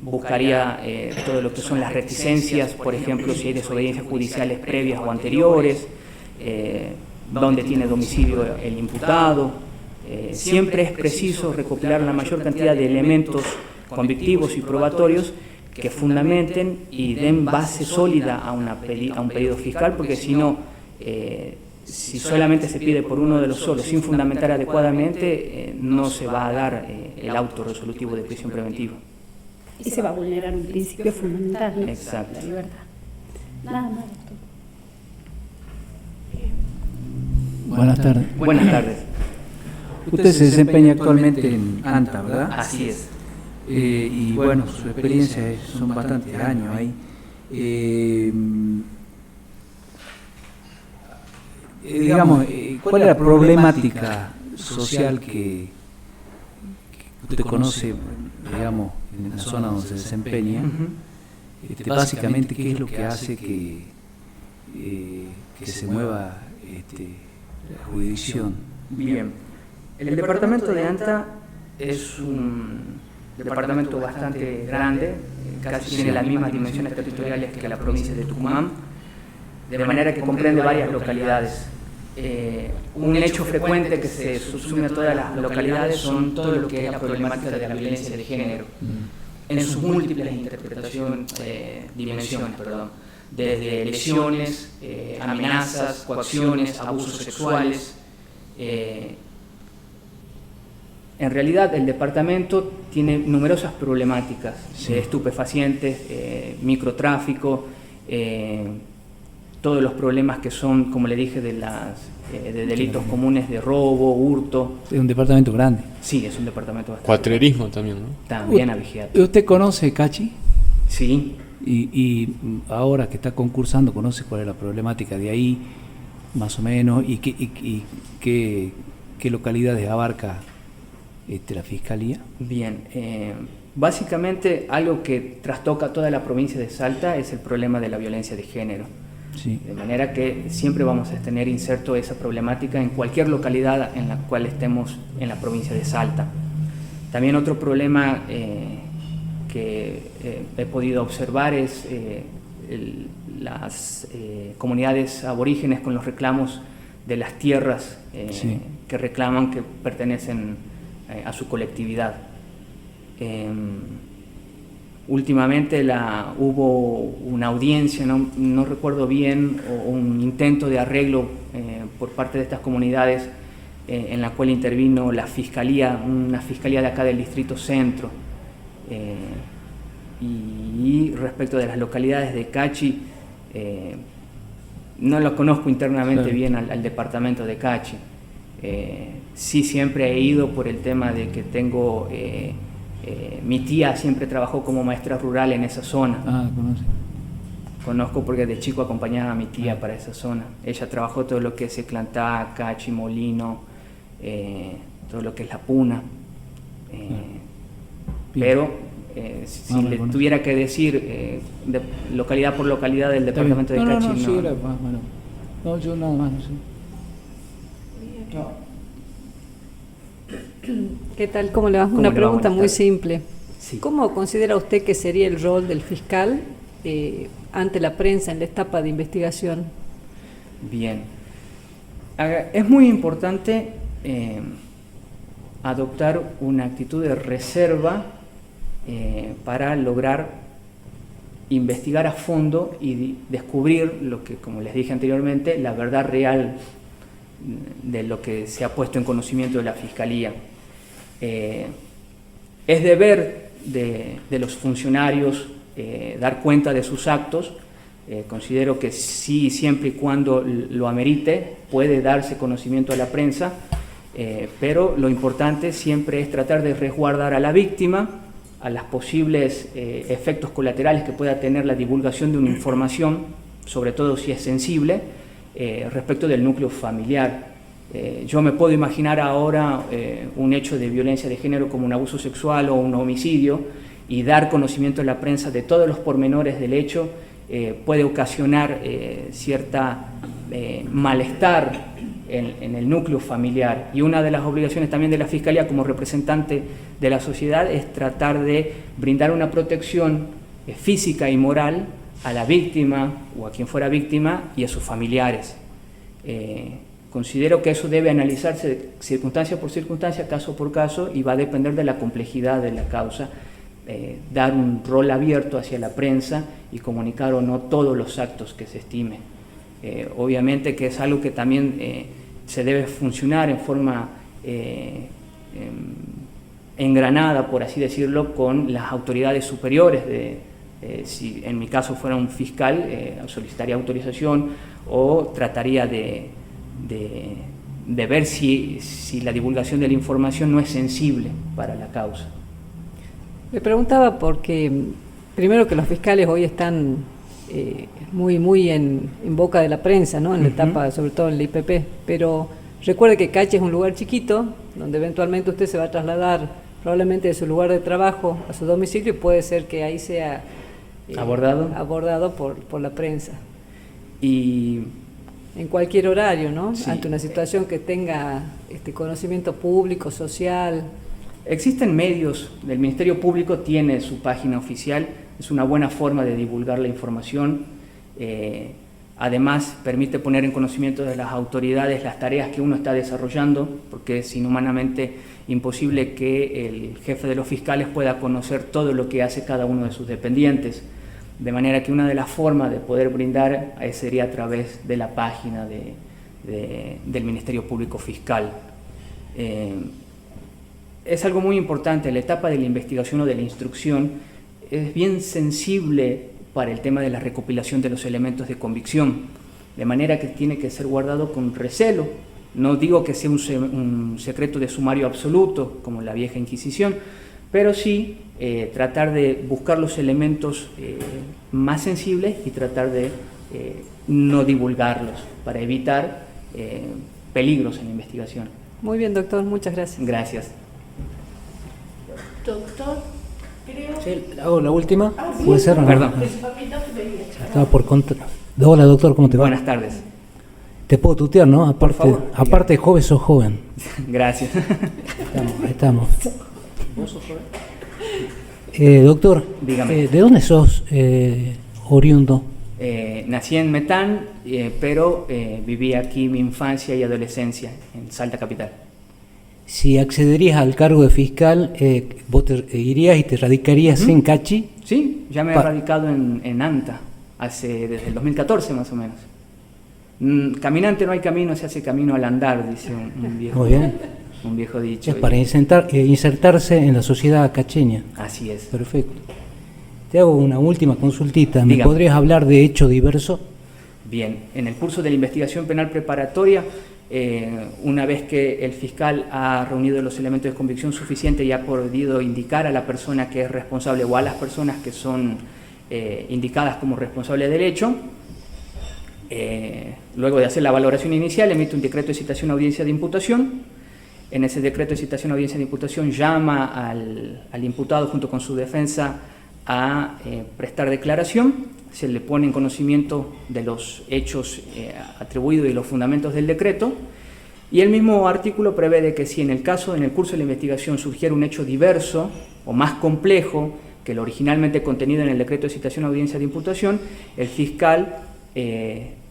buscaría todo lo que son las reticencias, por ejemplo, si hay desobediencias judiciales previas o anteriores, dónde tiene domicilio el imputado. Siempre es preciso recopilar la mayor cantidad de elementos convictivos y probatorios que fundamenten y den base sólida a un pedido fiscal, porque si no, si solamente se pide por uno de los solos sin fundamentar adecuadamente, no se va a dar el auto resolutivo de prisión preventiva. Y se va a vulnerar un principio fundamental, ¿no? Exacto. La libertad. Nada más. Buenas tardes. Buenas tardes. Usted se desempeña actualmente en ANTA, ¿verdad? Así es. Y bueno, su experiencia son bastantes años ahí. Digamos, ¿cuál es la problemática social que usted conoce, digamos, en la zona donde se desempeña? Básicamente, ¿qué es lo que hace que se mueva la jurisdicción? Bien. El departamento de ANTA es un departamento bastante grande, casi tiene las mismas dimensiones territoriales que la provincia de Tucumán, de manera que comprende varias localidades. Un hecho frecuente que se subsume a todas las localidades son todo lo que es la problemática de la violencia de género, en sus múltiples dimensiones, desde lesiones, amenazas, coacciones, abusos sexuales, en realidad el departamento tiene numerosas problemáticas, Sí. Estupefacientes, microtráfico, todos los problemas que son, como le dije, de delitos comunes de robo, hurto. Es un departamento grande. Sí, es un departamento bastante Cuatrerismo también, ¿no? también avigiado. ¿Usted conoce Cachi? Sí, Y ahora que está concursando, ¿conoce cuál es la problemática de ahí, más o menos? ¿Y qué localidades abarca la Fiscalía? bien. Básicamente algo que trastoca toda la provincia de Salta es el problema de la violencia de género. Sí. De manera que siempre vamos a tener inserto esa problemática en cualquier localidad en la cual estemos en la provincia de Salta. También otro problema que he podido observar es las comunidades aborígenes con los reclamos de las tierras Sí. que reclaman que pertenecen a su colectividad. Últimamente hubo una audiencia, no recuerdo bien, o un intento de arreglo por parte de estas comunidades en la cual intervino la fiscalía, una fiscalía de acá del Distrito Centro. Y respecto de las localidades de Cachi, no lo conozco internamente Claro. bien al departamento de Cachi. Sí, siempre he ido por el tema de que tengo... mi tía siempre trabajó como maestra rural en esa zona. Ah, conoce. Conozco porque de chico acompañaba a mi tía para esa zona. Ella trabajó todo lo que es Eclantá, Cachi, Molino, todo lo que es La Puna. Bien. Pero si me le conoce. tuviera que decir de localidad por localidad del Está bien. departamento de Cachi, no, no. sí, era más, bueno. No, yo nada más, no sé. ¿Qué tal? ¿Cómo le va? ¿Cómo Una le va? pregunta Buenas muy tardes. simple. Sí. ¿Cómo considera usted que sería el rol del fiscal ante la prensa en la etapa de investigación? Bien. Es muy importante adoptar una actitud de reserva para lograr investigar a fondo y descubrir lo que, como les dije anteriormente, la verdad real de lo que se ha puesto en conocimiento de la Fiscalía. Es deber de los funcionarios dar cuenta de sus actos. Considero que sí, siempre y cuando lo amerite, puede darse conocimiento a la prensa, pero lo importante siempre es tratar de resguardar a la víctima, a los posibles efectos colaterales que pueda tener la divulgación de una información, sobre todo si es sensible, respecto del núcleo familiar. Yo me puedo imaginar ahora un hecho de violencia de género como un abuso sexual o un homicidio, y dar conocimiento a la prensa de todos los pormenores del hecho puede ocasionar cierta malestar en el núcleo familiar. Y una de las obligaciones también de la Fiscalía como representante de la sociedad es tratar de brindar una protección física y moral a la víctima o a quien fuera víctima y a sus familiares. Considero que eso debe analizarse circunstancia por circunstancia, caso por caso, y va a depender de la complejidad de la causa. Dar un rol abierto hacia la prensa y comunicar o no todos los actos que se estimen. Obviamente que es algo que también se debe funcionar en forma engranada, por así decirlo, con las autoridades superiores. Si en mi caso fuera un fiscal, solicitaría autorización o trataría de ver si la divulgación de la información no es sensible para la causa. Me preguntaba porque, primero, que los fiscales hoy están muy en boca de la prensa, ¿no? En la etapa, sobre todo en la IPP, pero recuerde que Cachi es un lugar chiquito, donde eventualmente usted se va a trasladar probablemente de su lugar de trabajo a su domicilio, y puede ser que ahí sea abordado por la prensa. Y en cualquier horario, ¿no? Sí. Ante una situación que tenga conocimiento público, social. Existen medios, el Ministerio Público tiene su página oficial, es una buena forma de divulgar la información. Además, permite poner en conocimiento de las autoridades las tareas que uno está desarrollando, porque es inhumanamente imposible que el jefe de los fiscales pueda conocer todo lo que hace cada uno de sus dependientes. De manera que una de las formas de poder brindar sería a través de la página del Ministerio Público Fiscal. es algo muy importante. La etapa de la investigación o de la instrucción es bien sensible para el tema de la recopilación de los elementos de convicción, de manera que tiene que ser guardado con recelo. No digo que sea un secreto de sumario absoluto, como la vieja Inquisición, pero sí tratar de buscar los elementos más sensibles y tratar de no divulgarlos para evitar peligros en la investigación. Muy bien, doctor, muchas gracias. Gracias. Doctor, creo... Sí, hago la última. ¿sí? ¿Puede ser? Perdón. A mí no me veía. Estaba por contra. Hola, doctor, ¿cómo te va? Buenas tardes. Te puedo tutear, ¿no? Aparte, favor. aparte de joven, sos joven. Gracias. Ahí estamos. Doctor, Dígame. ¿de dónde sos oriundo? Nací en Metán, pero viví aquí mi infancia y adolescencia en Salta Capital. Si accederías al cargo de fiscal, ¿vos te irías y te radicarías en Cachi? Sí, ya me he radicado en Anta, desde el 2014 más o menos. Caminante no hay camino, se hace camino al andar, dice Muy bien. un viejo dicho. Es para insertarse en la sociedad cacheña. Así es. Perfecto. Te hago una última consultita. ¿Me Dígame. podrías hablar de hecho diverso? Bien, en el curso de la investigación penal preparatoria, una vez que el fiscal ha reunido los elementos de convicción suficiente y ha podido indicar a la persona que es responsable o a las personas que son indicadas como responsables del hecho, luego de hacer la valoración inicial, emite un decreto de citación a audiencia de imputación. En ese decreto de citación a audiencia de imputación llama al imputado junto con su defensa a prestar declaración, se le pone en conocimiento de los hechos atribuidos y los fundamentos del decreto, y el mismo artículo prevé de que si en el curso de la investigación surgiera un hecho diverso o más complejo que el originalmente contenido en el decreto de citación a audiencia de imputación, el fiscal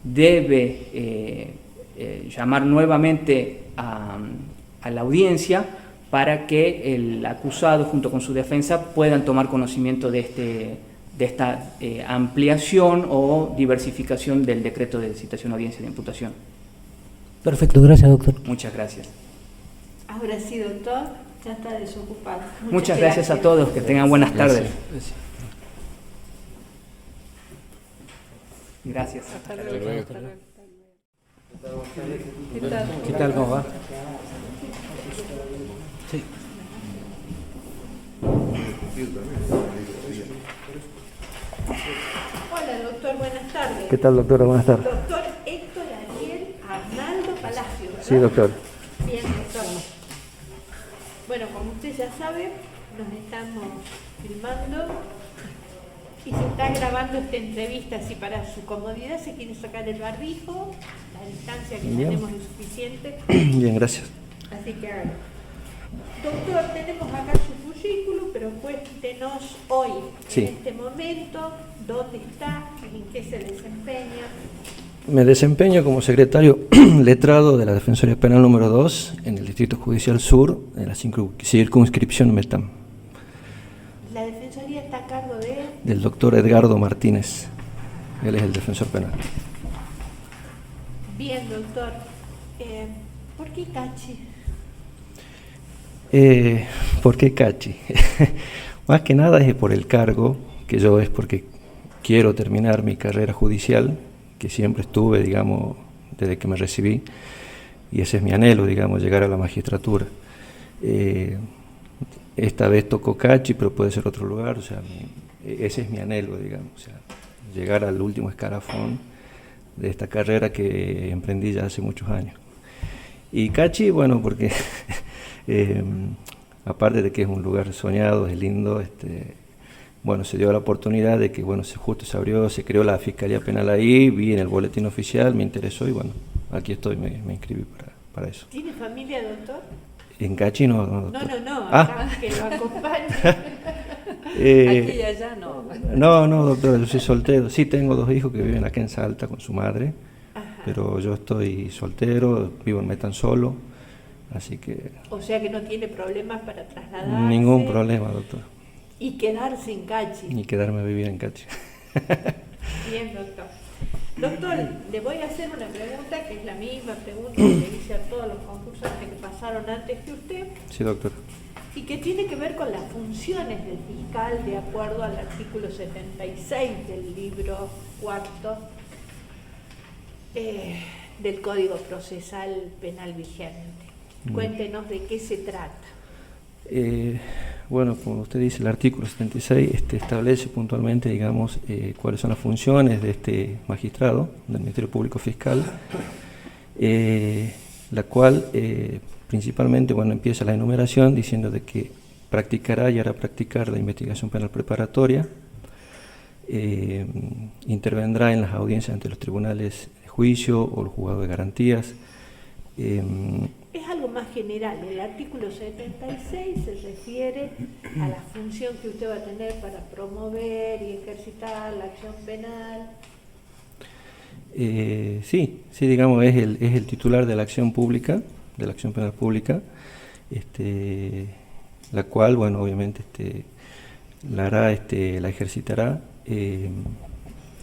debe llamar nuevamente a la audiencia para que el acusado junto con su defensa puedan tomar conocimiento de esta ampliación o diversificación del decreto de citación a audiencia de imputación. Perfecto, gracias, doctor. Muchas gracias. Ahora sí, doctor, ya está desocupado. Muchas gracias a todos, que tengan buenas tardes. Gracias. Hasta Hasta luego. luego. Hasta luego. ¿Qué tal? ¿Qué tal, cómo va? Sí. Hola, doctor, buenas tardes. ¿Qué tal, doctora? Buenas tardes. Doctor Héctor Ariel Arnaldo Palacio, ¿verdad? Sí, doctor. Bien, doctor. Bueno, como usted ya sabe, nos estamos filmando y se está grabando esta entrevista. Si para su comodidad se quiere sacar el barbijo, la distancia que Bien. tenemos es suficiente, Bien, gracias. así que hágalo. Doctor, tenemos acá su currículum, pero cuéntenos hoy, Sí. en este momento, dónde está, en qué se desempeña. Me desempeño como secretario letrado de la Defensoría Penal número 2 en el Distrito Judicial Sur, en la circunscripción Metán, La Defensoría está a cargo de... del doctor Edgardo Martínez. Él es el defensor penal. Bien, doctor. ¿Por qué Cachi? ¿Por qué Cachi? Más que nada es por el cargo, que yo es porque quiero terminar mi carrera judicial, que siempre estuve, digamos, desde que me recibí, y ese es mi anhelo, digamos, llegar a la magistratura. Esta vez tocó Cachi, pero puede ser otro lugar, o sea, ese es mi anhelo, digamos, o sea, llegar al último escalafón de esta carrera que emprendí ya hace muchos años. Y Cachi, bueno, porque aparte de que es un lugar soñado, es lindo, bueno, se dio la oportunidad de que, bueno, justo se abrió, se creó la Fiscalía Penal ahí, vi en el boletín oficial, me interesó y bueno, aquí estoy, me inscribí para eso. ¿Tiene familia, doctor? En Cachi no, doctor. No, Ah. acá, que lo acompañe. Aquí y allá no. No, doctor, yo soy soltero. Sí, tengo 2 hijos que viven acá en Salta con su madre, pero yo estoy soltero, vivo en Metán solo, así que... O sea que no tiene problemas para trasladarse. Ningún problema, doctor. Y quedarse en Cachi. Ni quedarme a vivir en Cachi. Bien, doctor. Doctor, le voy a hacer una pregunta que es la misma pregunta que le hice a todos los concursantes que pasaron antes que usted. Sí, doctor. y que tiene que ver con las funciones del fiscal de acuerdo al artículo 76 del libro cuarto del Código Procesal Penal vigente. Cuéntenos de qué se trata. Bueno, como usted dice, el artículo 76 establece puntualmente, digamos, cuáles son las funciones de este magistrado del Ministerio Público Fiscal, la cual principalmente, bueno, empieza la enumeración diciendo de que practicará y hará practicar la investigación penal preparatoria, intervendrá en las audiencias ante los tribunales de juicio o los juzgados de garantías. Es algo más general. El artículo 76 se refiere a la función que usted va a tener para promover y ejercitar la acción penal. Sí, digamos, es el titular de la acción pública, de la acción penal pública, la cual, bueno, obviamente la hará, la ejercitará,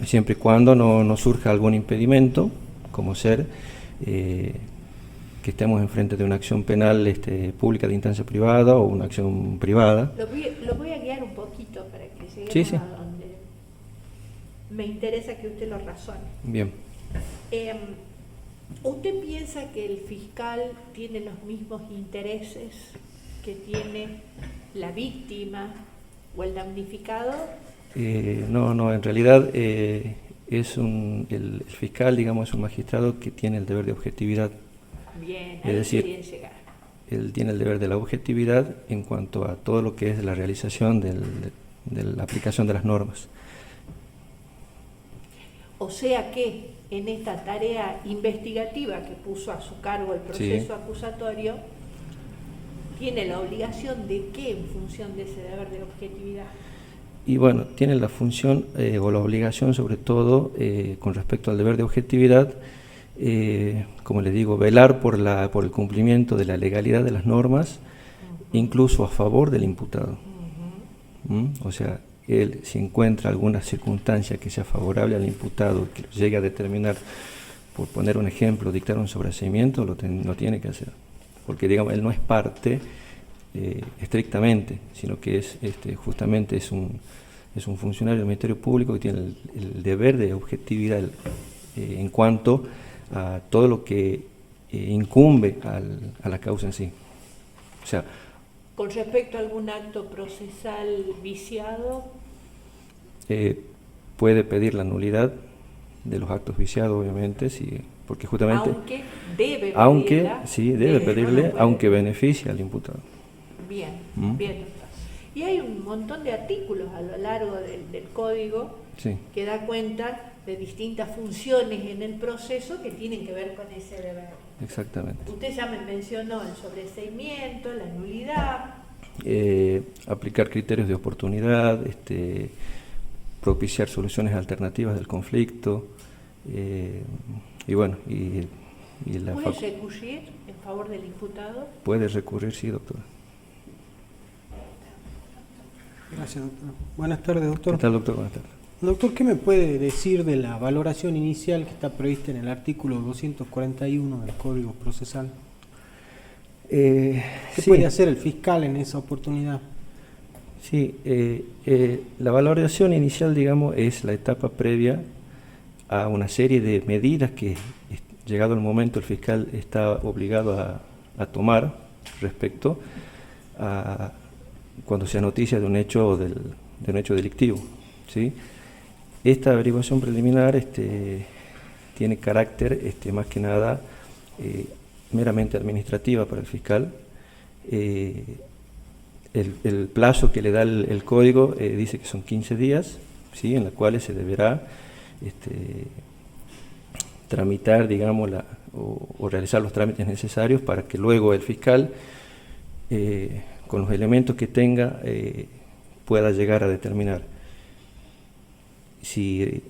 siempre y cuando no surja algún impedimento, como ser que estemos enfrente de una acción penal pública de instancia privada o una acción privada. Lo voy a guiar un poquito para que lleguemos Sí. a donde me interesa que usted lo razone. Bien. ¿Usted piensa que el fiscal tiene los mismos intereses que tiene la víctima o el damnificado? No, en realidad el fiscal, digamos, es un magistrado que tiene el deber de objetividad. Bien, Es decir, quería llegar. él tiene el deber de la objetividad en cuanto a todo lo que es la realización de la aplicación de las normas. O sea que en esta tarea investigativa que puso a su cargo el proceso acusatorio, tiene la obligación de qué en función de ese deber de objetividad. Y bueno, tiene la función o la obligación sobre todo con respecto al deber de objetividad, como les digo, velar por el cumplimiento de la legalidad de las normas, incluso a favor del imputado. O sea, él, si encuentra alguna circunstancia que sea favorable al imputado, que lo llegue a determinar, por poner un ejemplo, dictar un sobreseimiento, lo tiene que hacer. Porque, digamos, él no es parte estrictamente, sino que justamente es un funcionario del Ministerio Público que tiene el deber de objetividad en cuanto a todo lo que incumbe a la causa en sí. O sea, Con respecto a algún acto procesal viciado, puede pedir la nulidad de los actos viciados, obviamente, porque justamente... Aunque debe pedirle, aunque beneficie al imputado. Bien, bien. Y hay un montón de artículos a lo largo del código que da cuenta de distintas funciones en el proceso que tienen que ver con ese deber. Exactamente. Usted ya me mencionó el sobreseimiento, la nulidad. Aplicar criterios de oportunidad, propiciar soluciones alternativas del conflicto, y bueno, ¿Puede recurrir en favor del imputado? Puede recurrir, sí, doctora. Gracias, doctor. Buenas tardes, doctor. ¿Qué tal, doctor? Buenas tardes. Doctor, ¿qué me puede decir de la valoración inicial que está prevista en el artículo 241 del Código Procesal? ¿Qué puede hacer el fiscal en esa oportunidad? Sí, la valoración inicial, digamos, es la etapa previa a una serie de medidas que, llegado el momento, el fiscal está obligado a tomar respecto a cuando se noticia de un hecho delictivo, ¿sí? Esta averiguación preliminar tiene carácter más que nada meramente administrativa para el fiscal. El plazo que le da el código dice que son 15 días, ¿sí? En los cuales se deberá tramitar, digamos, o realizar los trámites necesarios para que luego el fiscal, con los elementos que tenga, pueda llegar a determinar si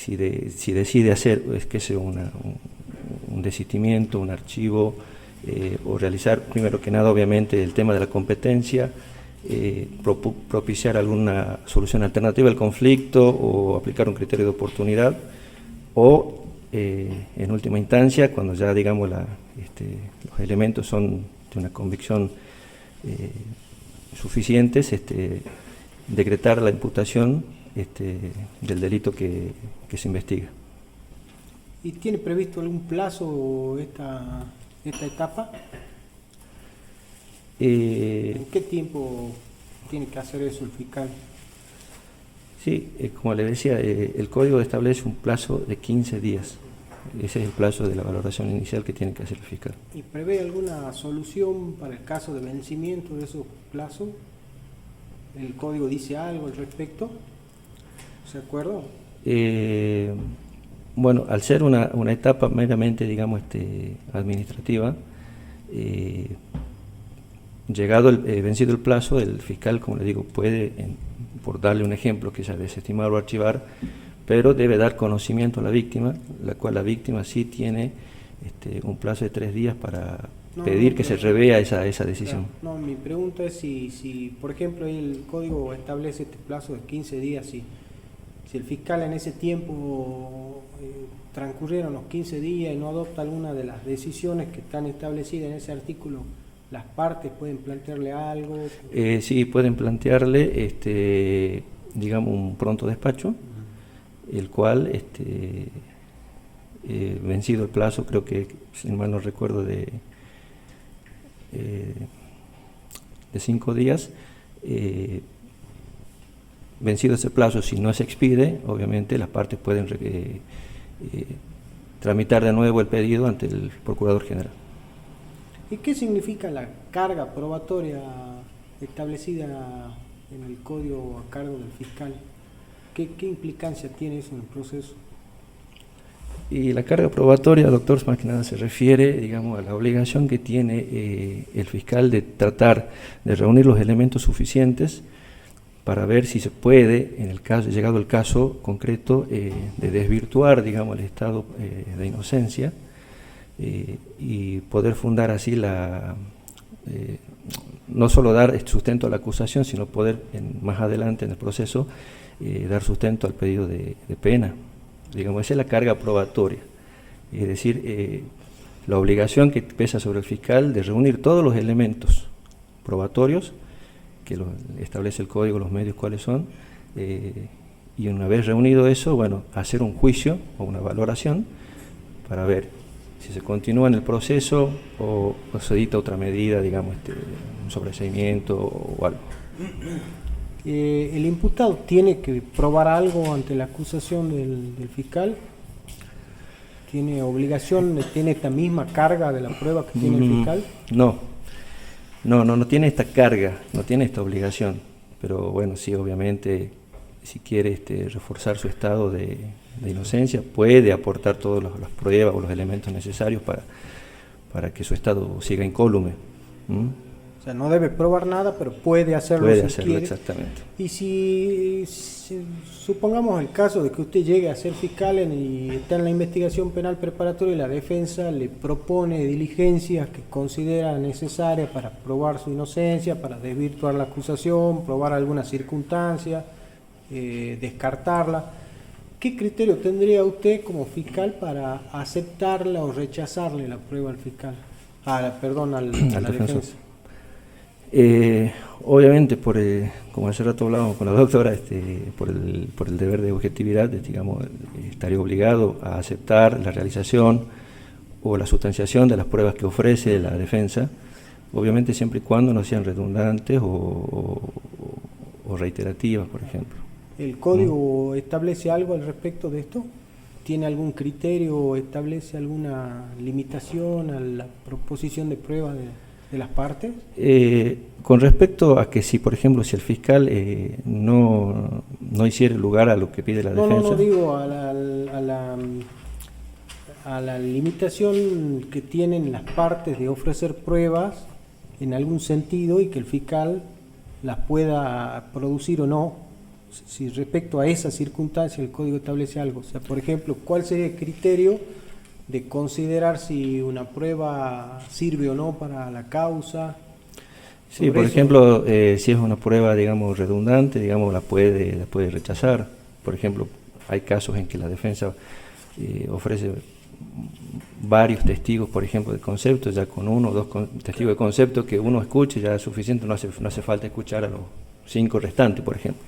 decide hacer un desistimiento, un archivo, o realizar, primero que nada, obviamente, el tema de la competencia, propiciar alguna solución alternativa al conflicto o aplicar un criterio de oportunidad, o en última instancia, cuando ya, digamos, los elementos son de una convicción suficientes, decretar la imputación del delito que se investiga. ¿Y tiene previsto algún plazo esta etapa? ¿En qué tiempo tiene que hacer eso el fiscal? Sí, como le decía, el código establece un plazo de 15 días. Ese es el plazo de la valoración inicial que tiene que hacer el fiscal. ¿Y prevé alguna solución para el caso de vencimiento de esos plazos? ¿El código dice algo al respecto? ¿Se acuerda? Bueno, al ser una etapa meramente, digamos, administrativa, vencido el plazo, el fiscal, como le digo, puede, por darle un ejemplo, que sea desestimar o archivar, pero debe dar conocimiento a la víctima, la cual la víctima sí tiene un plazo de 3 días para pedir que se revea esa decisión. Claro. No, mi pregunta es si, por ejemplo, el código establece este plazo de 15 días, si el fiscal en ese tiempo transcurrieron los 15 días y no adopta alguna de las decisiones que están establecidas en ese artículo, ¿las partes pueden plantearle algo? Sí, pueden plantearle, digamos, un pronto despacho, el cual, vencido el plazo, creo que, si mal no recuerdo, de 5 días, vencido ese plazo, si no se expide, obviamente las partes pueden tramitar de nuevo el pedido ante el Procurador General. ¿Y qué significa la carga probatoria establecida en el código a cargo del fiscal? ¿Qué implicancia tiene eso en el proceso? Y la carga probatoria, doctor, más que nada se refiere, digamos, a la obligación que tiene el fiscal de tratar de reunir los elementos suficientes para ver si se puede, en el caso, llegado el caso concreto, de desvirtuar, digamos, el estado de inocencia y poder fundar así no solo dar sustento a la acusación, sino poder más adelante en el proceso dar sustento al pedido de pena. Digamos, esa es la carga probatoria, es decir, la obligación que pesa sobre el fiscal de reunir todos los elementos probatorios que establece el código, los medios cuáles son, y una vez reunido eso, bueno, hacer un juicio o una valoración para ver si se continúa en el proceso o se dicta otra medida, digamos, un sobreseimiento o algo. ¿El imputado tiene que probar algo ante la acusación del fiscal? ¿Tiene obligación, tiene esta misma carga de la prueba que tiene el fiscal? No tiene esta carga, no tiene esta obligación, pero bueno, sí, obviamente, si quiere reforzar su estado de inocencia, puede aportar todas las pruebas o los elementos necesarios para que su estado siga incólume. O sea, no debe probar nada, pero puede hacerlo si quiere. Exactamente. Y si supongamos el caso de que usted llegue a ser fiscal y está en la investigación penal preparatoria y la defensa le propone diligencias que considera necesarias para probar su inocencia, para desvirtuar la acusación, probar alguna circunstancia, descartarla, ¿qué criterio tendría usted como fiscal para aceptarla o rechazarle la prueba al fiscal? A la defensa. Obviamente, como hace rato hablábamos con la doctora, por el deber de objetividad, digamos, estaría obligado a aceptar la realización o la sustanciación de las pruebas que ofrece la defensa, obviamente siempre y cuando no sean redundantes o reiterativas, por ejemplo. ¿El código establece algo al respecto de esto? ¿Tiene algún criterio, establece alguna limitación a la proposición de pruebas de las partes? Con respecto a que si, por ejemplo, si el fiscal no hiciera lugar a lo que pide la defensa... No digo a la limitación que tienen las partes de ofrecer pruebas en algún sentido y que el fiscal las pueda producir o no. Si respecto a esa circunstancia el código establece algo. O sea, por ejemplo, ¿cuál sería el criterio de considerar si una prueba sirve o no para la causa? Sí, por ejemplo, si es una prueba, digamos, redundante, digamos, la puede rechazar. Por ejemplo, hay casos en que la defensa ofrece varios testigos, por ejemplo, de concepto, ya con uno o dos testigos de concepto que uno escuche ya es suficiente, no hace falta escuchar a los 5 restantes, por ejemplo.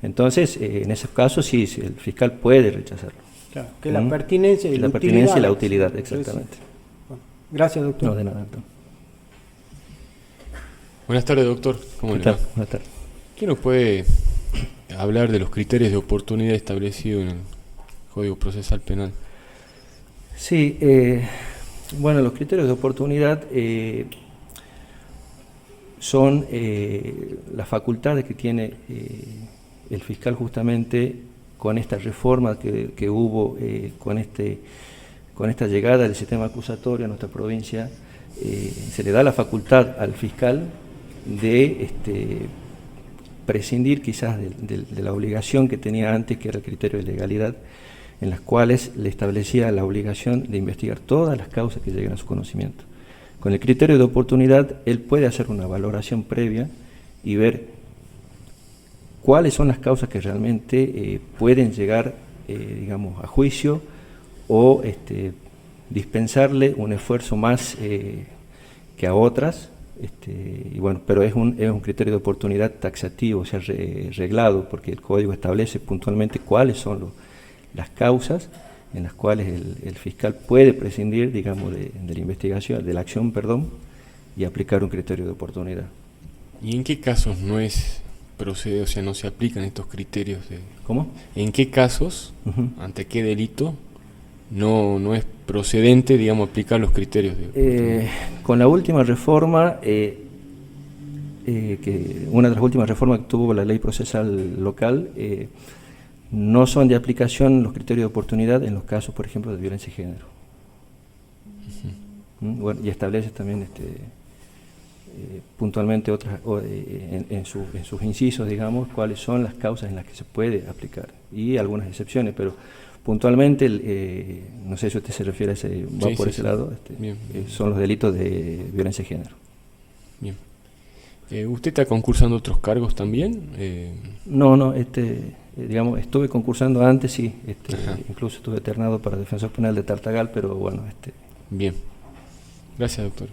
Entonces, en esos casos sí, el fiscal puede rechazarlo. Claro, que la pertinencia y la pertinencia y la utilidad, exactamente. Bueno, gracias, doctor. No, de nada, doctor. Buenas tardes, doctor. ¿Cómo le va? Buenas tardes. ¿Qué nos puede hablar de los criterios de oportunidad establecidos en el Código Procesal Penal? Sí, bueno, los criterios de oportunidad son las facultades que tiene el fiscal justamente con esta reforma que hubo, con esta llegada del sistema acusatorio a nuestra provincia. Se le da la facultad al fiscal de prescindir quizás de la obligación que tenía antes, que era el criterio de legalidad, en las cuales le establecía la obligación de investigar todas las causas que lleguen a su conocimiento. Con el criterio de oportunidad, él puede hacer una valoración previa y ver cuáles son las causas que realmente pueden llegar, digamos, a juicio o dispensarle un esfuerzo más que a otras, y bueno, pero es un criterio de oportunidad taxativo, o sea, reglado, porque el código establece puntualmente cuáles son las causas en las cuales el fiscal puede prescindir, digamos, de la investigación, de la acción, perdón, y aplicar un criterio de oportunidad. ¿Y en qué casos no es procede, o sea, no se aplican estos criterios? ¿Cómo? ¿En qué casos, ante qué delito, no es procedente, digamos, aplicar los criterios de con la última reforma, una de las últimas reformas que tuvo la ley procesal local, no son de aplicación los criterios de oportunidad en los casos, por ejemplo, de violencia de género. Bueno, y establece también puntualmente otras, en sus incisos, digamos, cuáles son las causas en las que se puede aplicar, y algunas excepciones, pero puntualmente, no sé si usted se refiere a ese lado, bien. Son los delitos de violencia de género. Bien. ¿Usted está concursando otros cargos también? No, digamos, estuve concursando antes, sí, incluso estuve ternado para defensor penal de Tartagal, pero bueno, Bien. Gracias, doctor.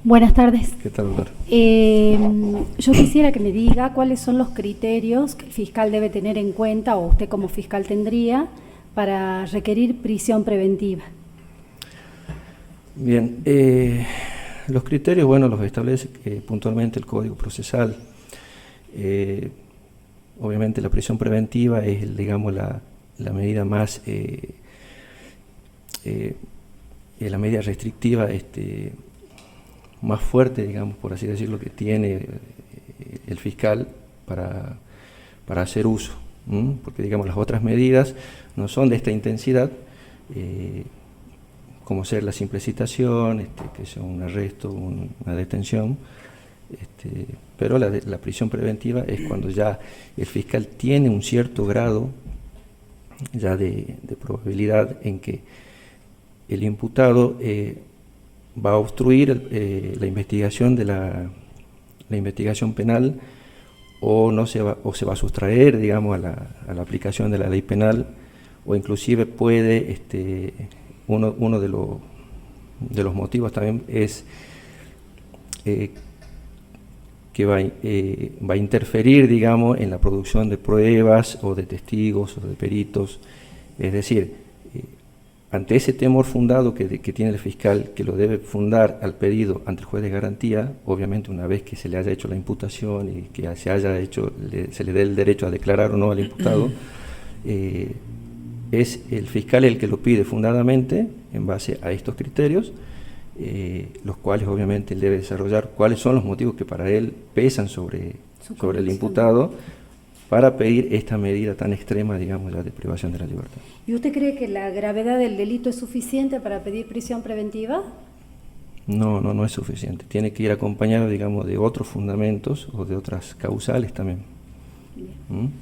Buenas tardes. ¿Qué tal, doctor? Yo quisiera que me diga cuáles son los criterios que el fiscal debe tener en cuenta, o usted como fiscal tendría, para requerir prisión preventiva. Bien, los criterios, bueno, los establece puntualmente el Código Procesal. Obviamente la prisión preventiva es, digamos, la medida más, la medida restrictiva, más fuerte, digamos, por así decirlo, que tiene el fiscal para hacer uso, porque, digamos, las otras medidas no son de esta intensidad, como ser la simple citación, que sea un arresto, una detención, pero la prisión preventiva es cuando ya el fiscal tiene un cierto grado ya de probabilidad en que el imputado va a obstruir la investigación de la investigación penal, o se va a sustraer, digamos, a la aplicación de la ley penal, o inclusive puede, uno de los motivos también es que va a interferir, digamos, en la producción de pruebas o de testigos o de peritos. Es decir, ante ese temor fundado que tiene el fiscal, que lo debe fundar al pedido ante el juez de garantía, obviamente una vez que se le haya hecho la imputación y que se le dé el derecho a declarar o no al imputado, es el fiscal el que lo pide fundadamente en base a estos criterios, los cuales obviamente él debe desarrollar cuáles son los motivos que para él pesan sobre el imputado, para pedir esta medida tan extrema, digamos, ya de privación de la libertad. ¿Y usted cree que la gravedad del delito es suficiente para pedir prisión preventiva? No es suficiente. Tiene que ir acompañado, digamos, de otros fundamentos o de otras causales también. Bien.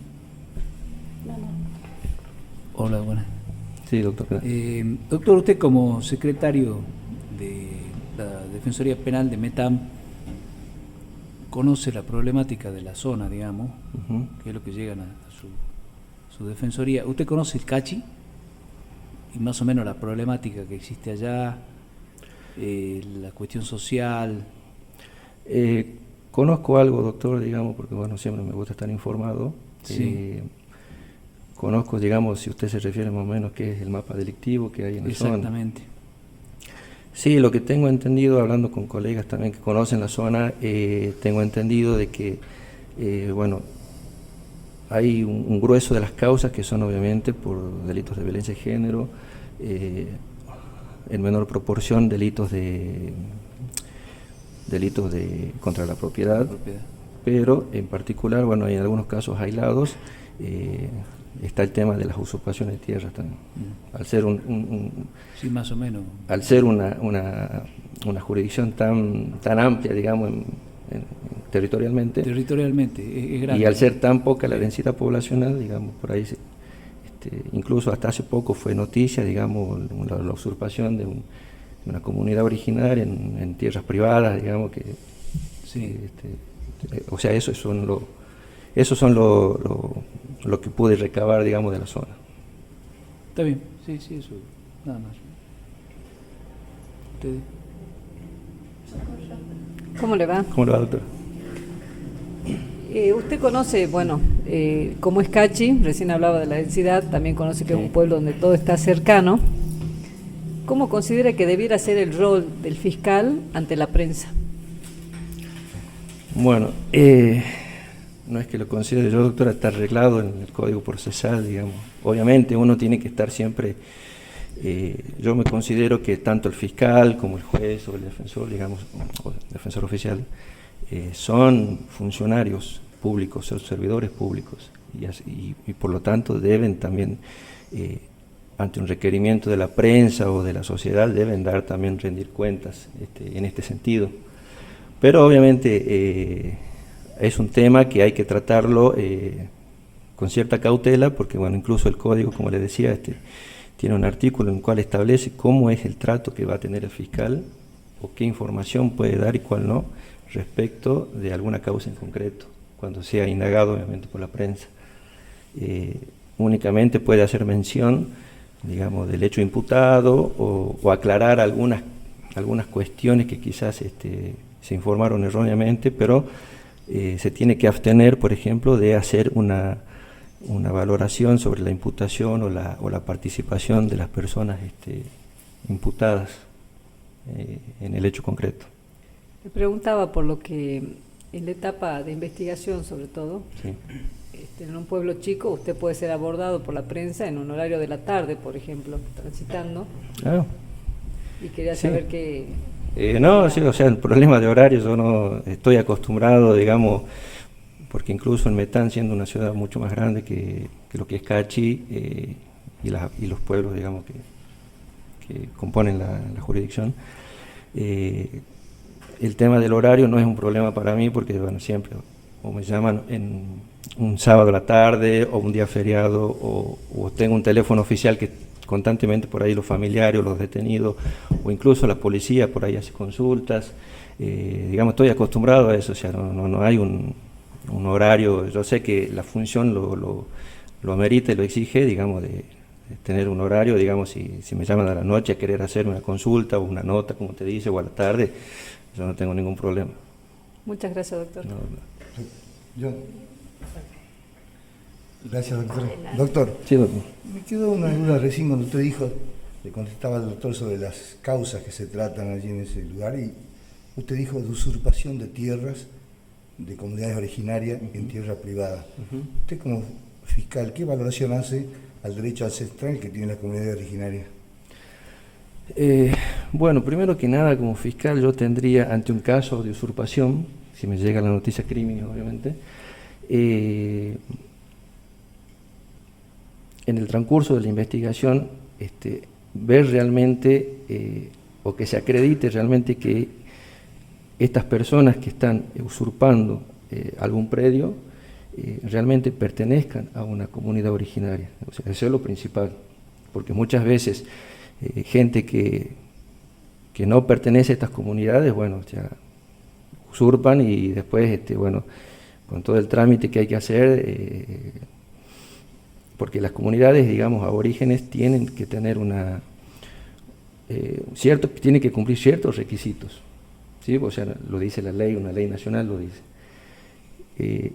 Hola, buenas. Sí, doctor. Doctor, usted como secretario de la Defensoría Penal de Metam, conoce la problemática de la zona, digamos, que es lo que llegan a su defensoría. ¿Usted conoce el Cachi? Y más o menos la problemática que existe allá, la cuestión social. Conozco algo, doctor, digamos, porque bueno, siempre me gusta estar informado. Sí. Conozco, digamos, si usted se refiere más o menos qué es el mapa delictivo que hay en la zona. Exactamente. Sí, lo que tengo entendido, hablando con colegas también que conocen la zona, tengo entendido de que, bueno, hay un grueso de las causas que son obviamente por delitos de violencia de género, en menor proporción delitos de contra la propiedad, pero en particular, bueno, hay en algunos casos aislados, está el tema de las usurpaciones de tierras también. Al ser sí, más o menos. Al ser una jurisdicción tan amplia, digamos, territorialmente, es grande. Y al ser tan poca la densidad poblacional, digamos, por ahí, incluso hasta hace poco fue noticia, digamos, la usurpación de una comunidad originaria en tierras privadas, digamos, que... Sí. O sea, esos son lo que pude recabar, digamos, de la zona. Está bien, sí, eso, nada más. ¿Ustedes? ¿Cómo le va? ¿Cómo le va, doctor? Usted conoce, bueno, cómo es Cachi, recién hablaba de la densidad, también conoce que es un pueblo donde todo está cercano. ¿Cómo considera que debiera ser el rol del fiscal ante la prensa? Bueno, no es que lo considere yo, doctora, está arreglado en el Código Procesal, digamos. Obviamente uno tiene que estar siempre, yo me considero que tanto el fiscal como el juez o el defensor, digamos, o el defensor oficial, son funcionarios públicos, son servidores públicos, y por lo tanto deben también, ante un requerimiento de la prensa o de la sociedad, deben dar también rendir cuentas en este sentido. Pero obviamente es un tema que hay que tratarlo con cierta cautela, porque bueno, incluso el código, como le decía, tiene un artículo en el cual establece cómo es el trato que va a tener el fiscal, o qué información puede dar y cuál no, respecto de alguna causa en concreto, cuando sea indagado obviamente por la prensa. Únicamente puede hacer mención, digamos, del hecho imputado o aclarar algunas cuestiones que quizás se informaron erróneamente, pero se tiene que abstener, por ejemplo, de hacer una valoración sobre la imputación o la participación de las personas imputadas en el hecho concreto. Le preguntaba por lo que en la etapa de investigación, sobre todo, sí. En un pueblo chico usted puede ser abordado por la prensa en un horario de la tarde, por ejemplo, transitando. Ah, Y quería sí. saber que... No, sí, o sea, el problema de horario yo no estoy acostumbrado, digamos, porque incluso en Metán, siendo una ciudad mucho más grande que lo que es Cachi y los pueblos, digamos, que componen la jurisdicción, el tema del horario no es un problema para mí, porque bueno, siempre o me llaman en un sábado a la tarde o un día feriado, o tengo un teléfono oficial que constantemente por ahí los familiares, los detenidos, o incluso la policía por ahí hace consultas. Digamos, estoy acostumbrado a eso, o sea, no hay un horario. Yo sé que la función lo amerita y lo exige, digamos, de tener un horario, digamos, si me llaman a la noche a querer hacer una consulta o una nota, como te dice, o a la tarde, yo no tengo ningún problema. Muchas gracias, doctor. Gracias, doctor. Doctor, sí, doctor. Me quedó una duda recién cuando usted dijo, le contestaba al doctor sobre las causas que se tratan allí en ese lugar, y usted dijo de usurpación de tierras de comunidades originarias en tierra privada. Usted como fiscal, ¿qué valoración hace al derecho ancestral que tiene la comunidad originaria? Bueno, primero que nada, como fiscal yo tendría, ante un caso de usurpación, si me llega la noticia crimen, obviamente, en el transcurso de la investigación, ver realmente, o que se acredite realmente que estas personas que están usurpando algún predio, realmente pertenezcan a una comunidad originaria. O sea, eso es lo principal, porque muchas veces gente que no pertenece a estas comunidades, bueno, o sea, usurpan y después, bueno, con todo el trámite que hay que hacer, porque las comunidades, digamos, aborígenes tienen que tener tienen que cumplir ciertos requisitos, ¿sí? O sea, lo dice la ley, una ley nacional lo dice.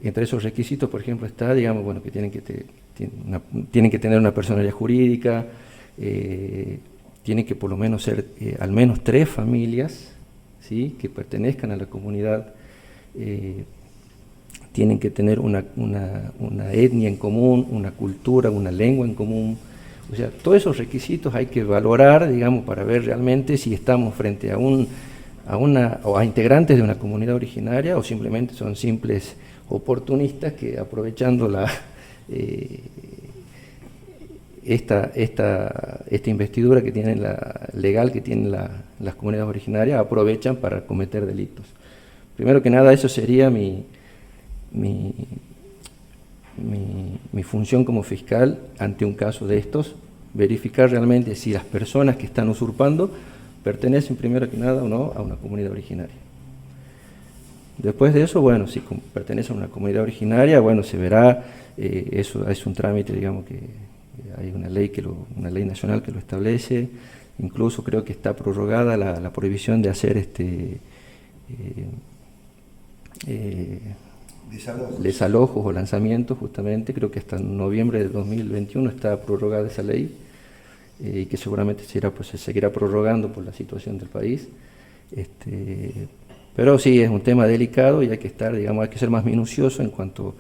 Entre esos requisitos, por ejemplo, está, digamos, bueno, que tienen que tener una personalidad jurídica, tienen que por lo menos ser al menos 3 familias, ¿sí? Que pertenezcan a la comunidad, tienen que tener una etnia en común, una cultura, una lengua en común. O sea, todos esos requisitos hay que valorar, digamos, para ver realmente si estamos frente a integrantes de una comunidad originaria o simplemente son simples oportunistas que, aprovechando esta investidura que tienen legal que tienen las comunidades originarias, aprovechan para cometer delitos. Primero que nada, eso sería mi función como fiscal ante un caso de estos, verificar realmente si las personas que están usurpando pertenecen primero que nada o no a una comunidad originaria. Después de eso, bueno, si pertenecen a una comunidad originaria, bueno, se verá, eso es un trámite, digamos, que hay una ley nacional que lo establece, incluso creo que está prorrogada la prohibición de hacer desalojos o lanzamientos, justamente, creo que hasta noviembre de 2021 está prorrogada esa ley, y que seguramente se seguirá prorrogando por la situación del país. Pero sí, es un tema delicado y hay que estar, digamos, hay que ser más minucioso en cuanto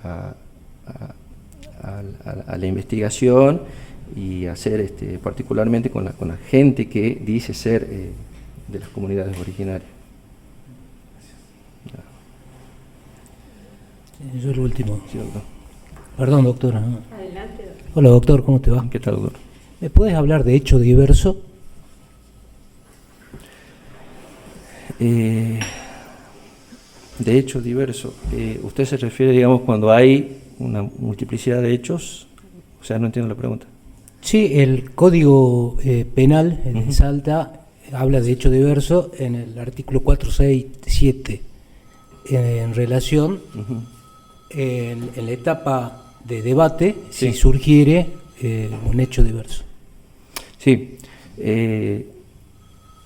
a la investigación y hacer, particularmente con la gente que dice ser de las comunidades originarias. Yo el último. Sí, doctor. Perdón, doctora. Adelante, doctor. Hola, doctor, ¿cómo te va? ¿Qué tal, doctor? ¿Me puedes hablar de hecho diverso? De hecho diverso. ¿Usted se refiere, digamos, cuando hay una multiplicidad de hechos? O sea, no entiendo la pregunta. Sí, el Código Penal de Salta habla de hecho diverso en el artículo 467 en relación en la etapa de debate, sí, si surgiere un hecho diverso. Sí.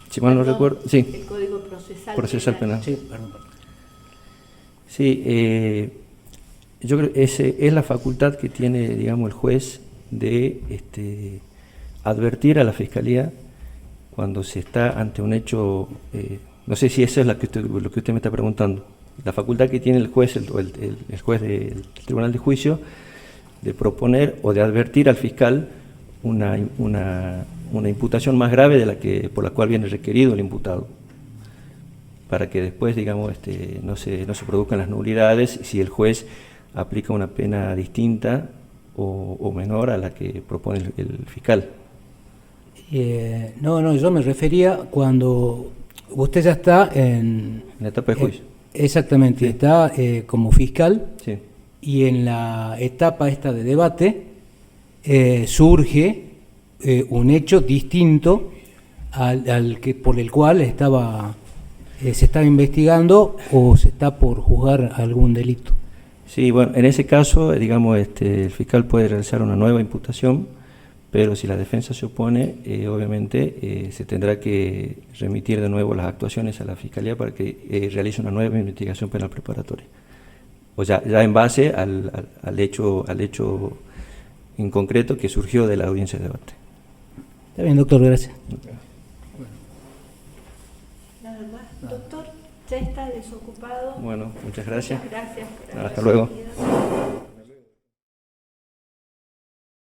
Si mal no recuerdo, sí. El Código Procesal Penal. Sí, perdón. Sí, yo creo que esa es la facultad que tiene, digamos, el juez de advertir a la Fiscalía cuando se está ante un hecho, no sé si eso es lo que usted me está preguntando, la facultad que tiene el juez, el juez del Tribunal de Juicio, de proponer o de advertir al fiscal una imputación más grave de por la cual viene requerido el imputado, para que después, digamos, no se produzcan las nulidades si el juez aplica una pena distinta o menor a la que propone el fiscal. No, yo me refería cuando usted ya está en la etapa de juicio. Exactamente, sí. Está como fiscal, sí, y en la etapa esta de debate surge un hecho distinto al que por el cual se estaba investigando o se está por juzgar algún delito. Sí, bueno, en ese caso, digamos, el fiscal puede realizar una nueva imputación, pero si la defensa se opone, obviamente se tendrá que remitir de nuevo las actuaciones a la Fiscalía para que realice una nueva investigación penal preparatoria. O ya en base al hecho en concreto que surgió de la audiencia de debate. Está bien, doctor, gracias. Nada más. Doctor, ya está desocupado. Bueno, muchas gracias. Muchas gracias por haber hasta luego. venido.